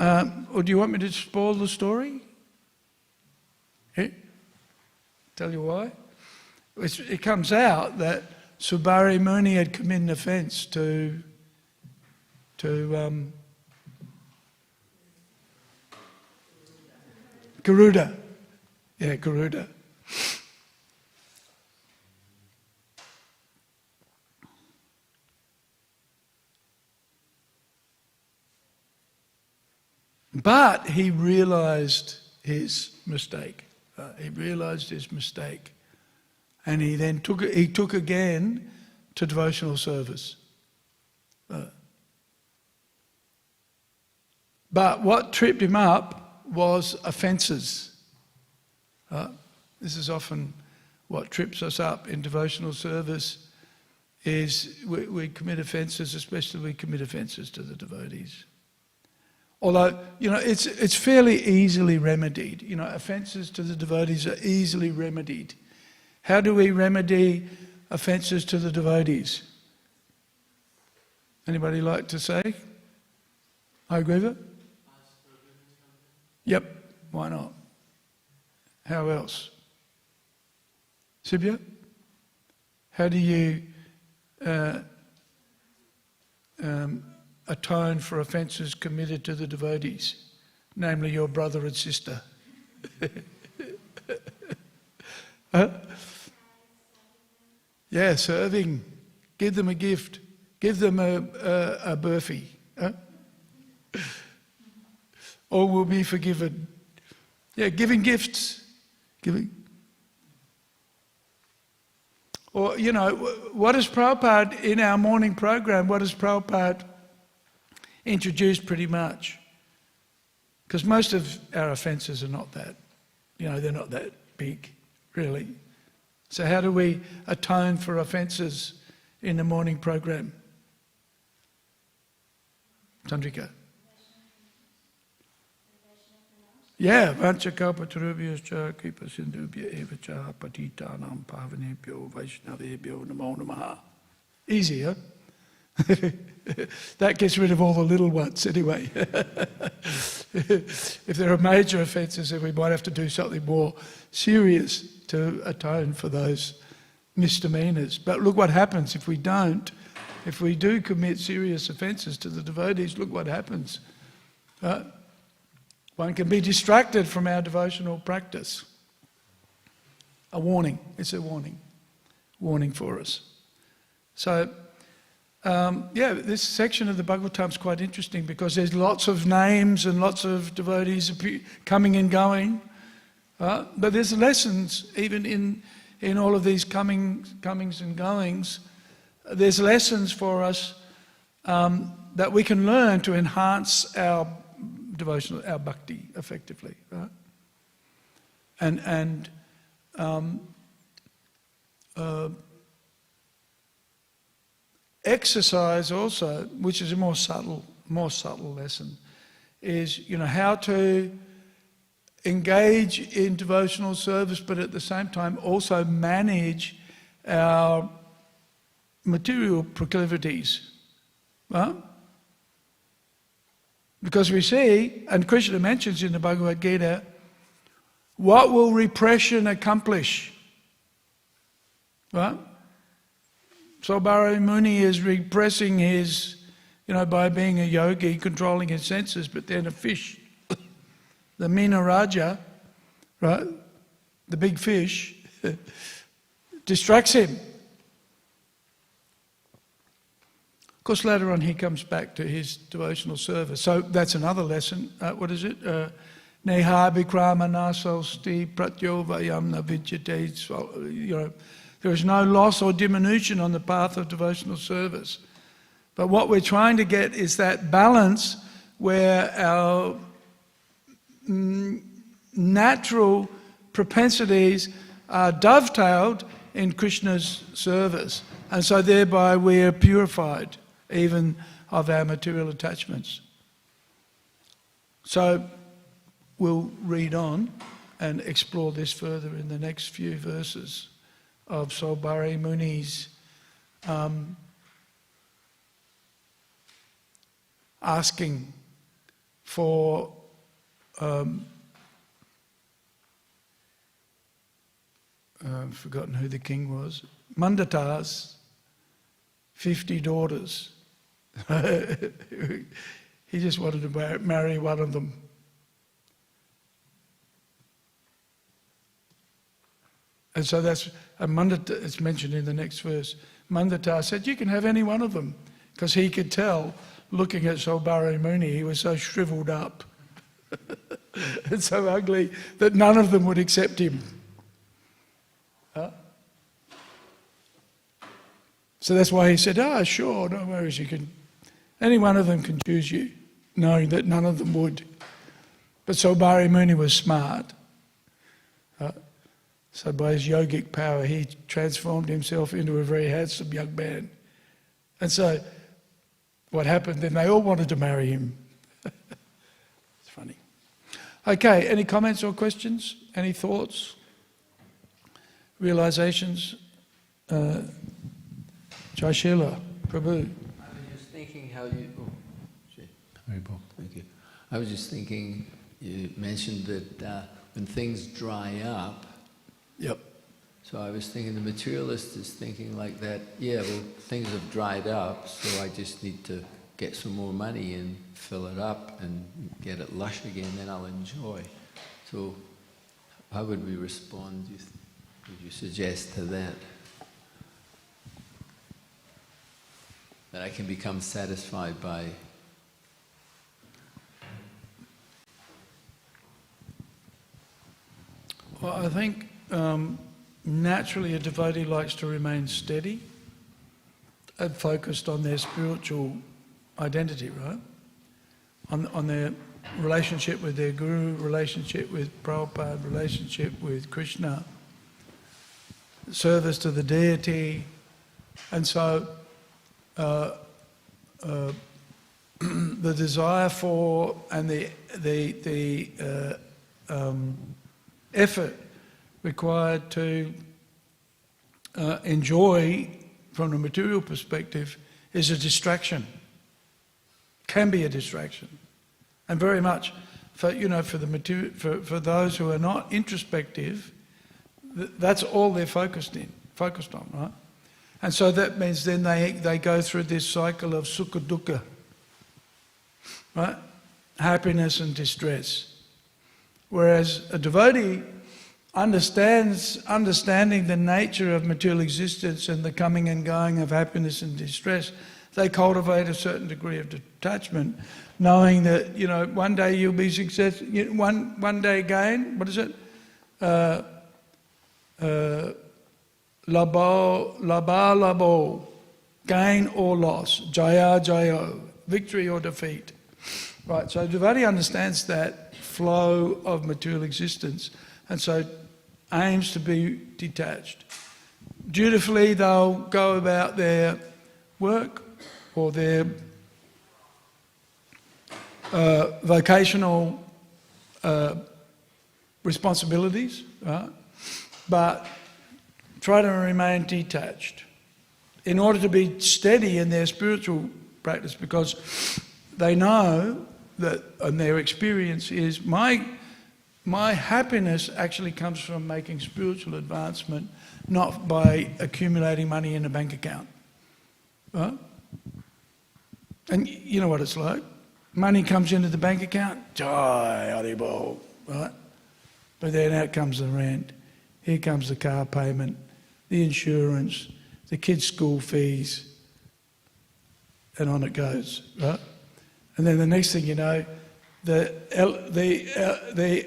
or do you want me to spoil the story? Tell you why? It comes out that Saubhari Muni had committed an offence to Garuda. Yeah, Garuda. But he realised his mistake. And he took again to devotional service. But what tripped him up was offences. This is often what trips us up in devotional service, is we commit offences, especially we commit offences to the devotees. Although, it's fairly easily remedied. Offences to the devotees are easily remedied. How do we remedy offences to the devotees? Anybody like to say? I agree with it? Yep, why not? How else? Sibya? How do you atone for offences committed to the devotees, namely your brother and sister? Huh? Yeah, serving. Give them a gift. Give them a burfi. Huh? All will be forgiven. Yeah, giving gifts. Giving. Or, what does Prabhupada, in our morning program, what does Prabhupada introduce pretty much? Because most of our offences are not that, they're not that big, really. So how do we atone for offences in the morning program? Chandrika. Yeah, vanchakalpatarubhyascha kripasindubhya evacha patitanam pavanebhyo vaishnavebhyo namo namaha. Easy, huh? That gets rid of all the little ones anyway. If there are major offences, then we might have to do something more serious to atone for those misdemeanours. But look what happens if we don't. If we do commit serious offences to the devotees, look what happens. One can be distracted from our devotional practice. A warning. It's a warning. Warning for us. So, this section of the Bhagavatam is quite interesting because there's lots of names and lots of devotees coming and going. But there's lessons even in all of these comings and goings. There's lessons for us that we can learn to enhance our devotional, our bhakti, effectively, right? And exercise also, which is a more subtle lesson, is how to engage in devotional service, but at the same time also manage our material proclivities, right? Because we see, and Krishna mentions in the Bhagavad Gita, what will repression accomplish? Right? So Bhara Muni is repressing his, by being a yogi, controlling his senses, but then a fish, the Mina Raja, right, the big fish, distracts him. Of course, later on he comes back to his devotional service. So that's another lesson. What is it? Neha Vikrama Nasosti Pratyo Vayamna Vidyate. There is no loss or diminution on the path of devotional service. But what we're trying to get is that balance where our natural propensities are dovetailed in Krishna's service. And so thereby we are purified even of our material attachments. So we'll read on and explore this further in the next few verses of Saubhari Muni's asking for I've forgotten who the king was, Mandata's 50 daughters. He just wanted to marry one of them. And so that's, Mandata, it's mentioned in the next verse. Mandata said, you can have any one of them, because he could tell, looking at Saubhari Muni, he was so shriveled up and so ugly that none of them would accept him. So that's why he said, sure, no worries, any one of them can choose you, knowing that none of them would. But Saubhari Muni was smart. So by his yogic power, he transformed himself into a very handsome young man. And so what happened, then they all wanted to marry him. It's funny. Okay, any comments or questions? Any thoughts? Realizations? Jai Srila, Prabhu. I was just thinking how you... Thank you. I was just thinking, you mentioned that when things dry up... Yep. So I was thinking the materialist is thinking like that, yeah, well, things have dried up, so I just need to get some more money and fill it up and get it lush again, then I'll enjoy. So how would we respond, would you suggest to that? That I can become satisfied by... Well, I think naturally a devotee likes to remain steady and focused on their spiritual identity, right? On their relationship with their guru, relationship with Prabhupada, relationship with Krishna, service to the deity. And so the desire for and the effort required to enjoy from the material perspective is a distraction, can be a distraction, and very much for for those who are not introspective, that's all they're focused on, right? And so that means then they go through this cycle of sukha dukkha, right? Happiness and distress. Whereas a devotee understanding the nature of material existence and the coming and going of happiness and distress, they cultivate a certain degree of detachment, knowing that, one day you'll be successful, one day again, what is it? Labo, gain or loss, jaya jayo, victory or defeat. Right, so the devotee understands that flow of material existence, and so aims to be detached. Dutifully they'll go about their work or their vocational responsibilities, right? But try to remain detached in order to be steady in their spiritual practice, because they know that, and their experience is, my happiness actually comes from making spiritual advancement, not by accumulating money in a bank account. Right? And you know what it's like. Money comes into the bank account, Jai Haribol, right? But then out comes the rent, here comes the car payment, the insurance, the kids' school fees, and on it goes, right? And then the next thing you know, the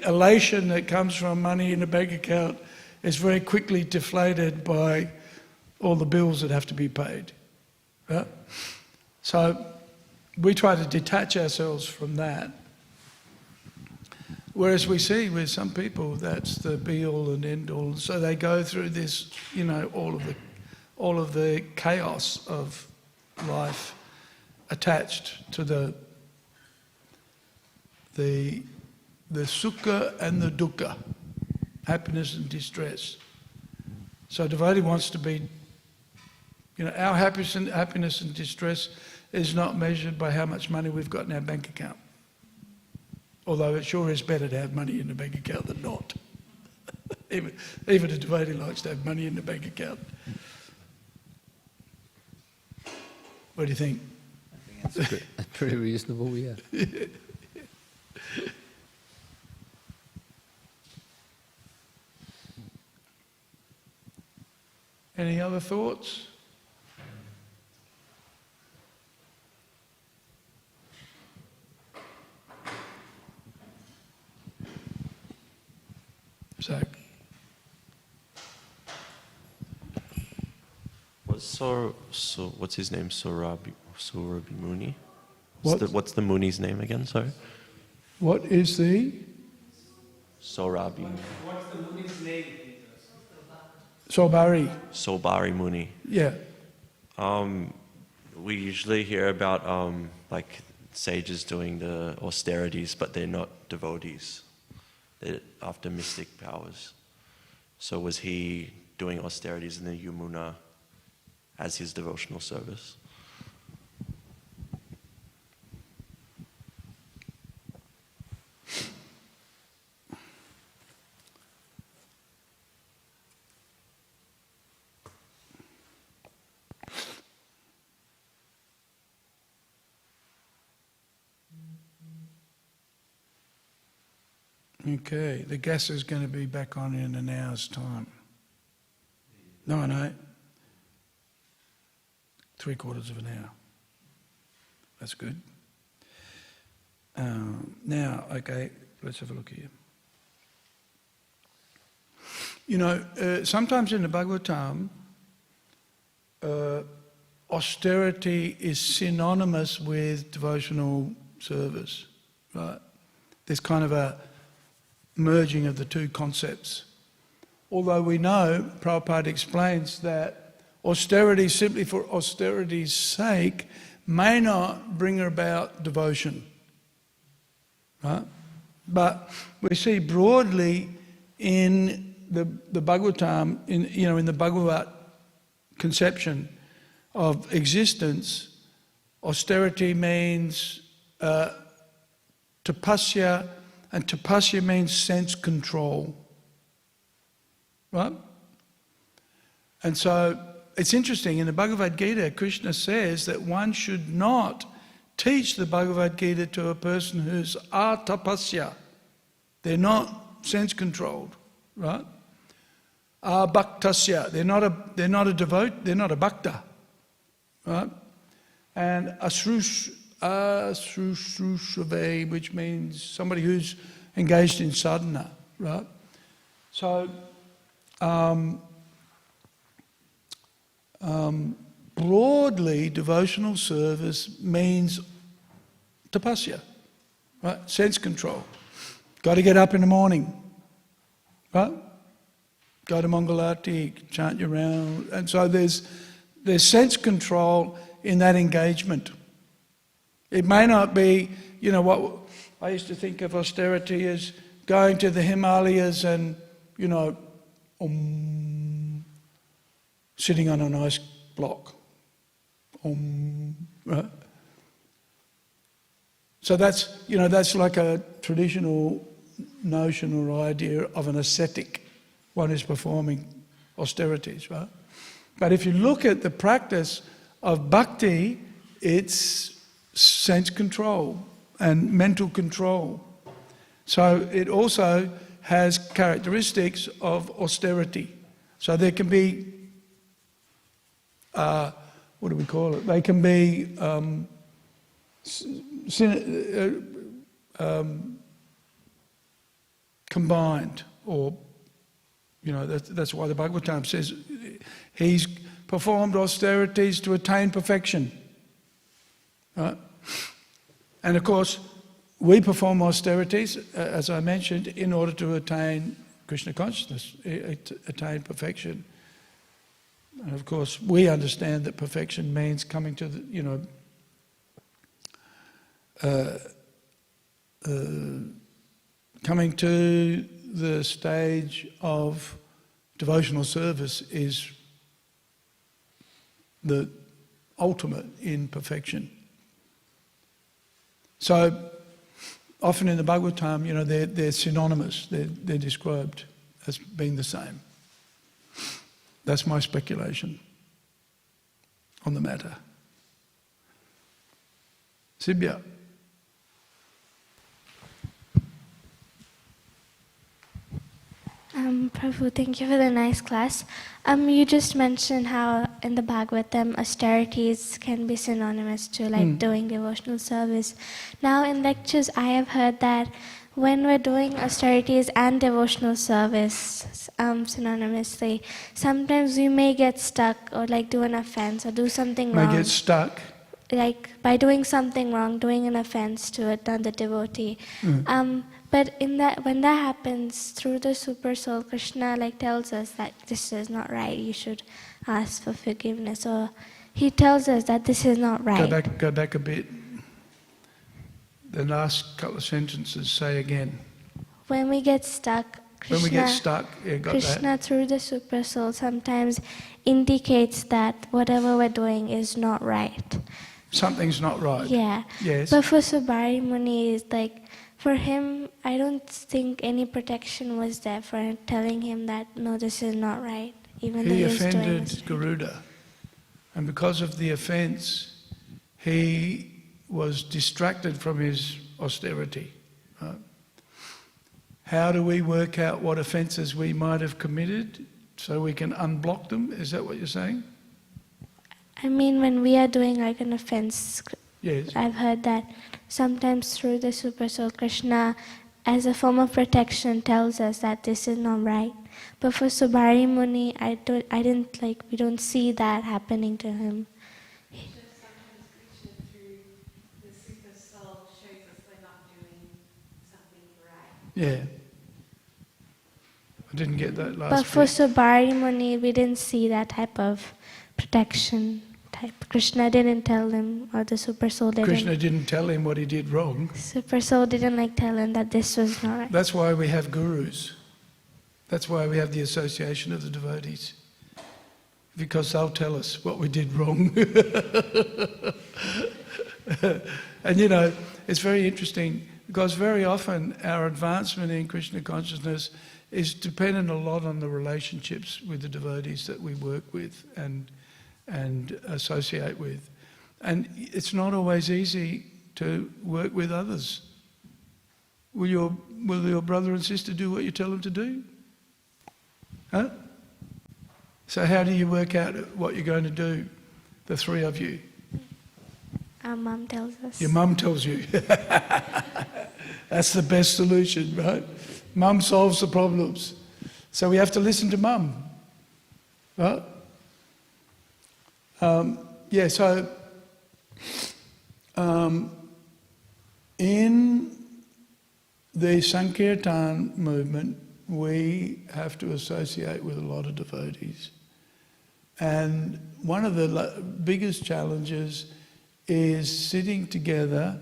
elation that comes from money in a bank account is very quickly deflated by all the bills that have to be paid. Right? So we try to detach ourselves from that. Whereas we see with some people that's the be-all and end-all. So they go through this, all of the chaos of life attached to the sukha and the dukkha, happiness and distress. So devotee wants to be, our happiness and distress is not measured by how much money we've got in our bank account. Although it sure is better to have money in the bank account than not. even a devotee likes to have money in the bank account. What do you think? I think that's pretty reasonable, yeah. Any other thoughts? Zach? Was So what's his name? Sorabi Muni? What? What's the Muni's name again? Sorry. What is the? Sorabi. What's the Muni's name? Sobari. Sobari Muni. Yeah. We usually hear about like sages doing the austerities, but they're not devotees. They're after mystic powers. So was he doing austerities in the Yamuna as his devotional service? Okay, the gas is going to be back on in an hour's time. No, 3/4 of an hour. That's good. Now, okay, let's have a look here. You know, sometimes in the Bhagavatam, austerity is synonymous with devotional service, right? There's kind of a merging of the two concepts. Although we know, Prabhupada explains that austerity simply for austerity's sake may not bring about devotion, right? But we see broadly in the Bhagavatam, in the Bhagavat conception of existence, austerity means tapasya, and tapasya means sense control, right? And so it's interesting, in the Bhagavad Gita, Krishna says that one should not teach the Bhagavad Gita to a person who's atapasya. They're not sense controlled, right? Bhaktasya, they're not a devote, they're not a bhakta, right? And Ashrushrave, which means somebody who's engaged in sadhana, right? So, broadly, devotional service means tapasya, right? Sense control. Got to get up in the morning, right? Go to Mangalarti, chant your round. And so there's sense control in that engagement. It may not be, what I used to think of austerity as going to the Himalayas and, sitting on a nice block. Right? So that's like a traditional notion or idea of an ascetic, one who's performing austerities, right? But if you look at the practice of bhakti, it's sense control and mental control. So it also has characteristics of austerity. So there can be, what do we call it? They can be combined, or, that's why the Bhagavatam says he's performed austerities to attain perfection. Right? And of course, we perform austerities, as I mentioned, in order to attain Krishna consciousness, attain perfection. And of course, we understand that perfection means coming to the, coming to the stage of devotional service is the ultimate in perfection. So often in the Bhagavatam, they're synonymous. They're described as being the same. That's my speculation on the matter. Sibya. Prabhu, thank you for the nice class. You just mentioned how in the Bhagavatam austerities can be synonymous to doing devotional service. Now in lectures I have heard that when we're doing austerities and devotional service synonymously, sometimes we may get stuck or like do an offense or do something wrong. May get stuck. Like by doing something wrong, doing an offense to another devotee. But in that, when that happens through the Super Soul, Krishna like tells us that this is not right. You should ask for forgiveness, or he tells us that this is not right. Go back a bit. The last couple of sentences, say again. When we get stuck, Krishna that. Through the Super Soul sometimes indicates that whatever we're doing is not right. Something's not right. Yeah. Yes. But for Subari Muni, it's like, for him, I don't think any protection was there for telling him that, no, this is not right, even though he he was doing offended this. Garuda. And because of the offence, he was distracted from his austerity. Right? How do we work out what offences we might have committed so we can unblock them? Is that what you're saying? I mean, when we are doing like an offense, Yes. I've heard that sometimes through the Super Soul, Krishna, as a form of protection, tells us that this is not right. But for Subari Muni, we don't see that happening to him. Sometimes Krishna, through the Super Soul, shows us we're not doing something right. Yeah. I didn't get that last But for bit. Subari Muni, we didn't see that type of protection. Krishna didn't tell him, or the Super Soul didn't. Krishna didn't tell him what he did wrong. Super Soul didn't tell him that this was not right. That's why we have gurus. That's why we have the association of the devotees. Because they'll tell us what we did wrong. And it's very interesting because very often our advancement in Krishna consciousness is dependent a lot on the relationships with the devotees that we work with and associate with. And it's not always easy to work with others. Will your brother and sister do what you tell them to do? Huh? So how do you work out what you're going to do, the three of you? Our mum tells us. Your mum tells you. That's the best solution, right? Mum solves the problems. So we have to listen to mum. Right? In the Sankirtan movement, we have to associate with a lot of devotees. And one of the biggest challenges is sitting together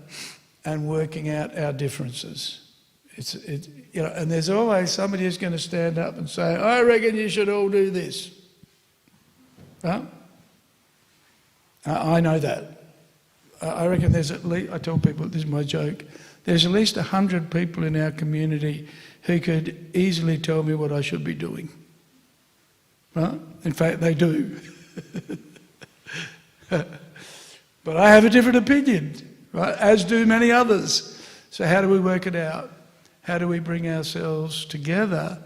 and working out our differences. And there's always somebody who's going to stand up and say, I reckon you should all do this. Right? I know that. I reckon there's at least, I tell people, this is my joke, there's at least 100 people in our community who could easily tell me what I should be doing. Right? In fact, they do. But I have a different opinion, right? As do many others. So how do we work it out? How do we bring ourselves together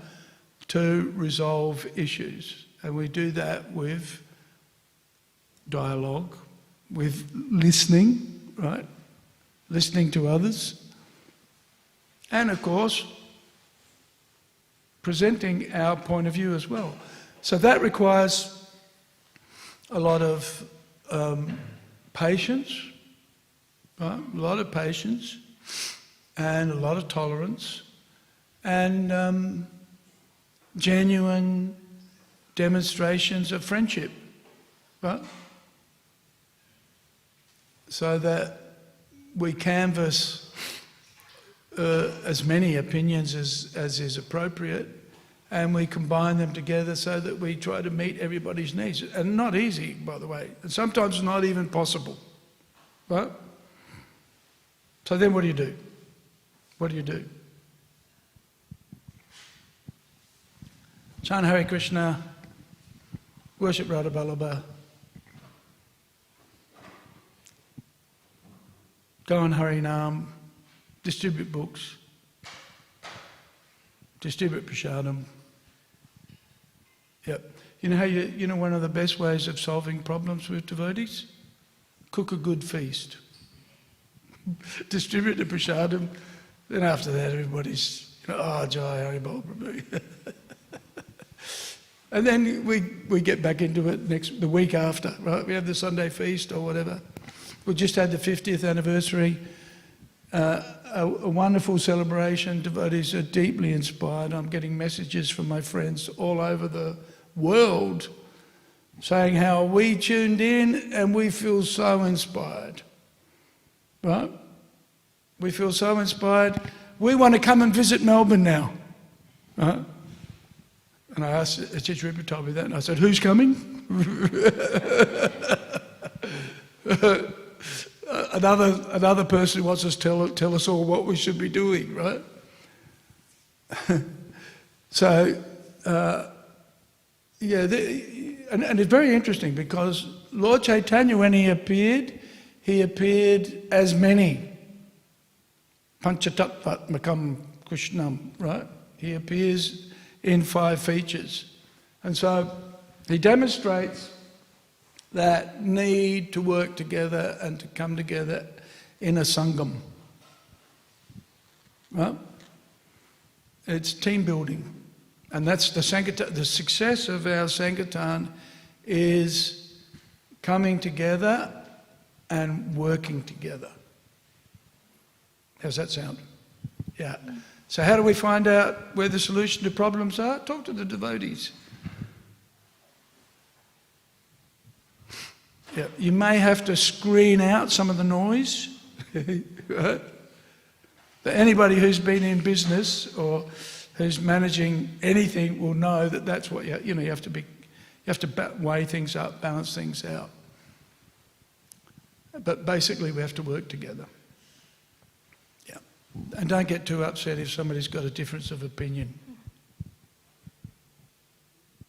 to resolve issues? And we do that with dialogue, with listening, right? Listening to others. And of course, presenting our point of view as well. So that requires a lot of patience, right? A lot of patience and a lot of tolerance and genuine demonstrations of friendship, right? So that we canvass as many opinions as is appropriate, and we combine them together so that we try to meet everybody's needs. And not easy, by the way, and sometimes not even possible, right? So then what do you do? What do you do? Chant Hare Krishna, worship Radha Vallabha, go on Harinam, distribute books, distribute prasadam. Yep. You know how you know one of the best ways of solving problems with devotees? Cook a good feast. Distribute the prasadam. Then after that, everybody's, oh, Jai Haribol Prabhu. And then we get back into it the week after, right? We have the Sunday feast or whatever. We just had the 50th anniversary, a wonderful celebration. Devotees are deeply inspired. I'm getting messages from my friends all over the world saying how we tuned in and we feel so inspired, right? We feel so inspired. We want to come and visit Melbourne now, right? And I asked, Richard told me that, and I said, who's coming? Another person wants us to tell us all what we should be doing, right? So, yeah, and it's very interesting because Lord Chaitanya, when he appeared as many. Panchatattvatmakam Krishnam, right? He appears in 5 features. And so he demonstrates that need to work together and to come together in a sangam. Right? It's team building. And that's the Sankirtan. The success of our Sankirtan is coming together and working together. How's that sound? Yeah. So how do we find out where the solution to problems are? Talk to the devotees. Yeah. You may have to screen out some of the noise. Right? But anybody who's been in business or who's managing anything will know that that's what you have to weigh things up, balance things out. But basically we have to work together. Yeah. And don't get too upset if somebody's got a difference of opinion.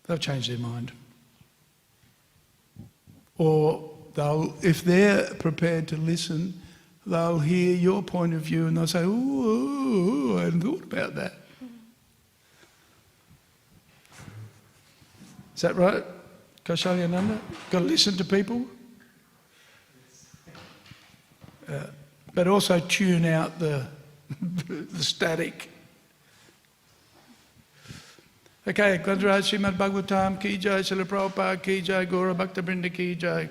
They'll change their mind. Or if they're prepared to listen, they'll hear your point of view and they'll say, ooh, I hadn't thought about that. Is that right, Kaushalyananda? Got to listen to people? But also tune out the static. Okay, Grantaraj Śrīmad Bhāgavatam ki jai, Srila Prabhupada ki jai, Gaura Bhakta Vrinda ki jai.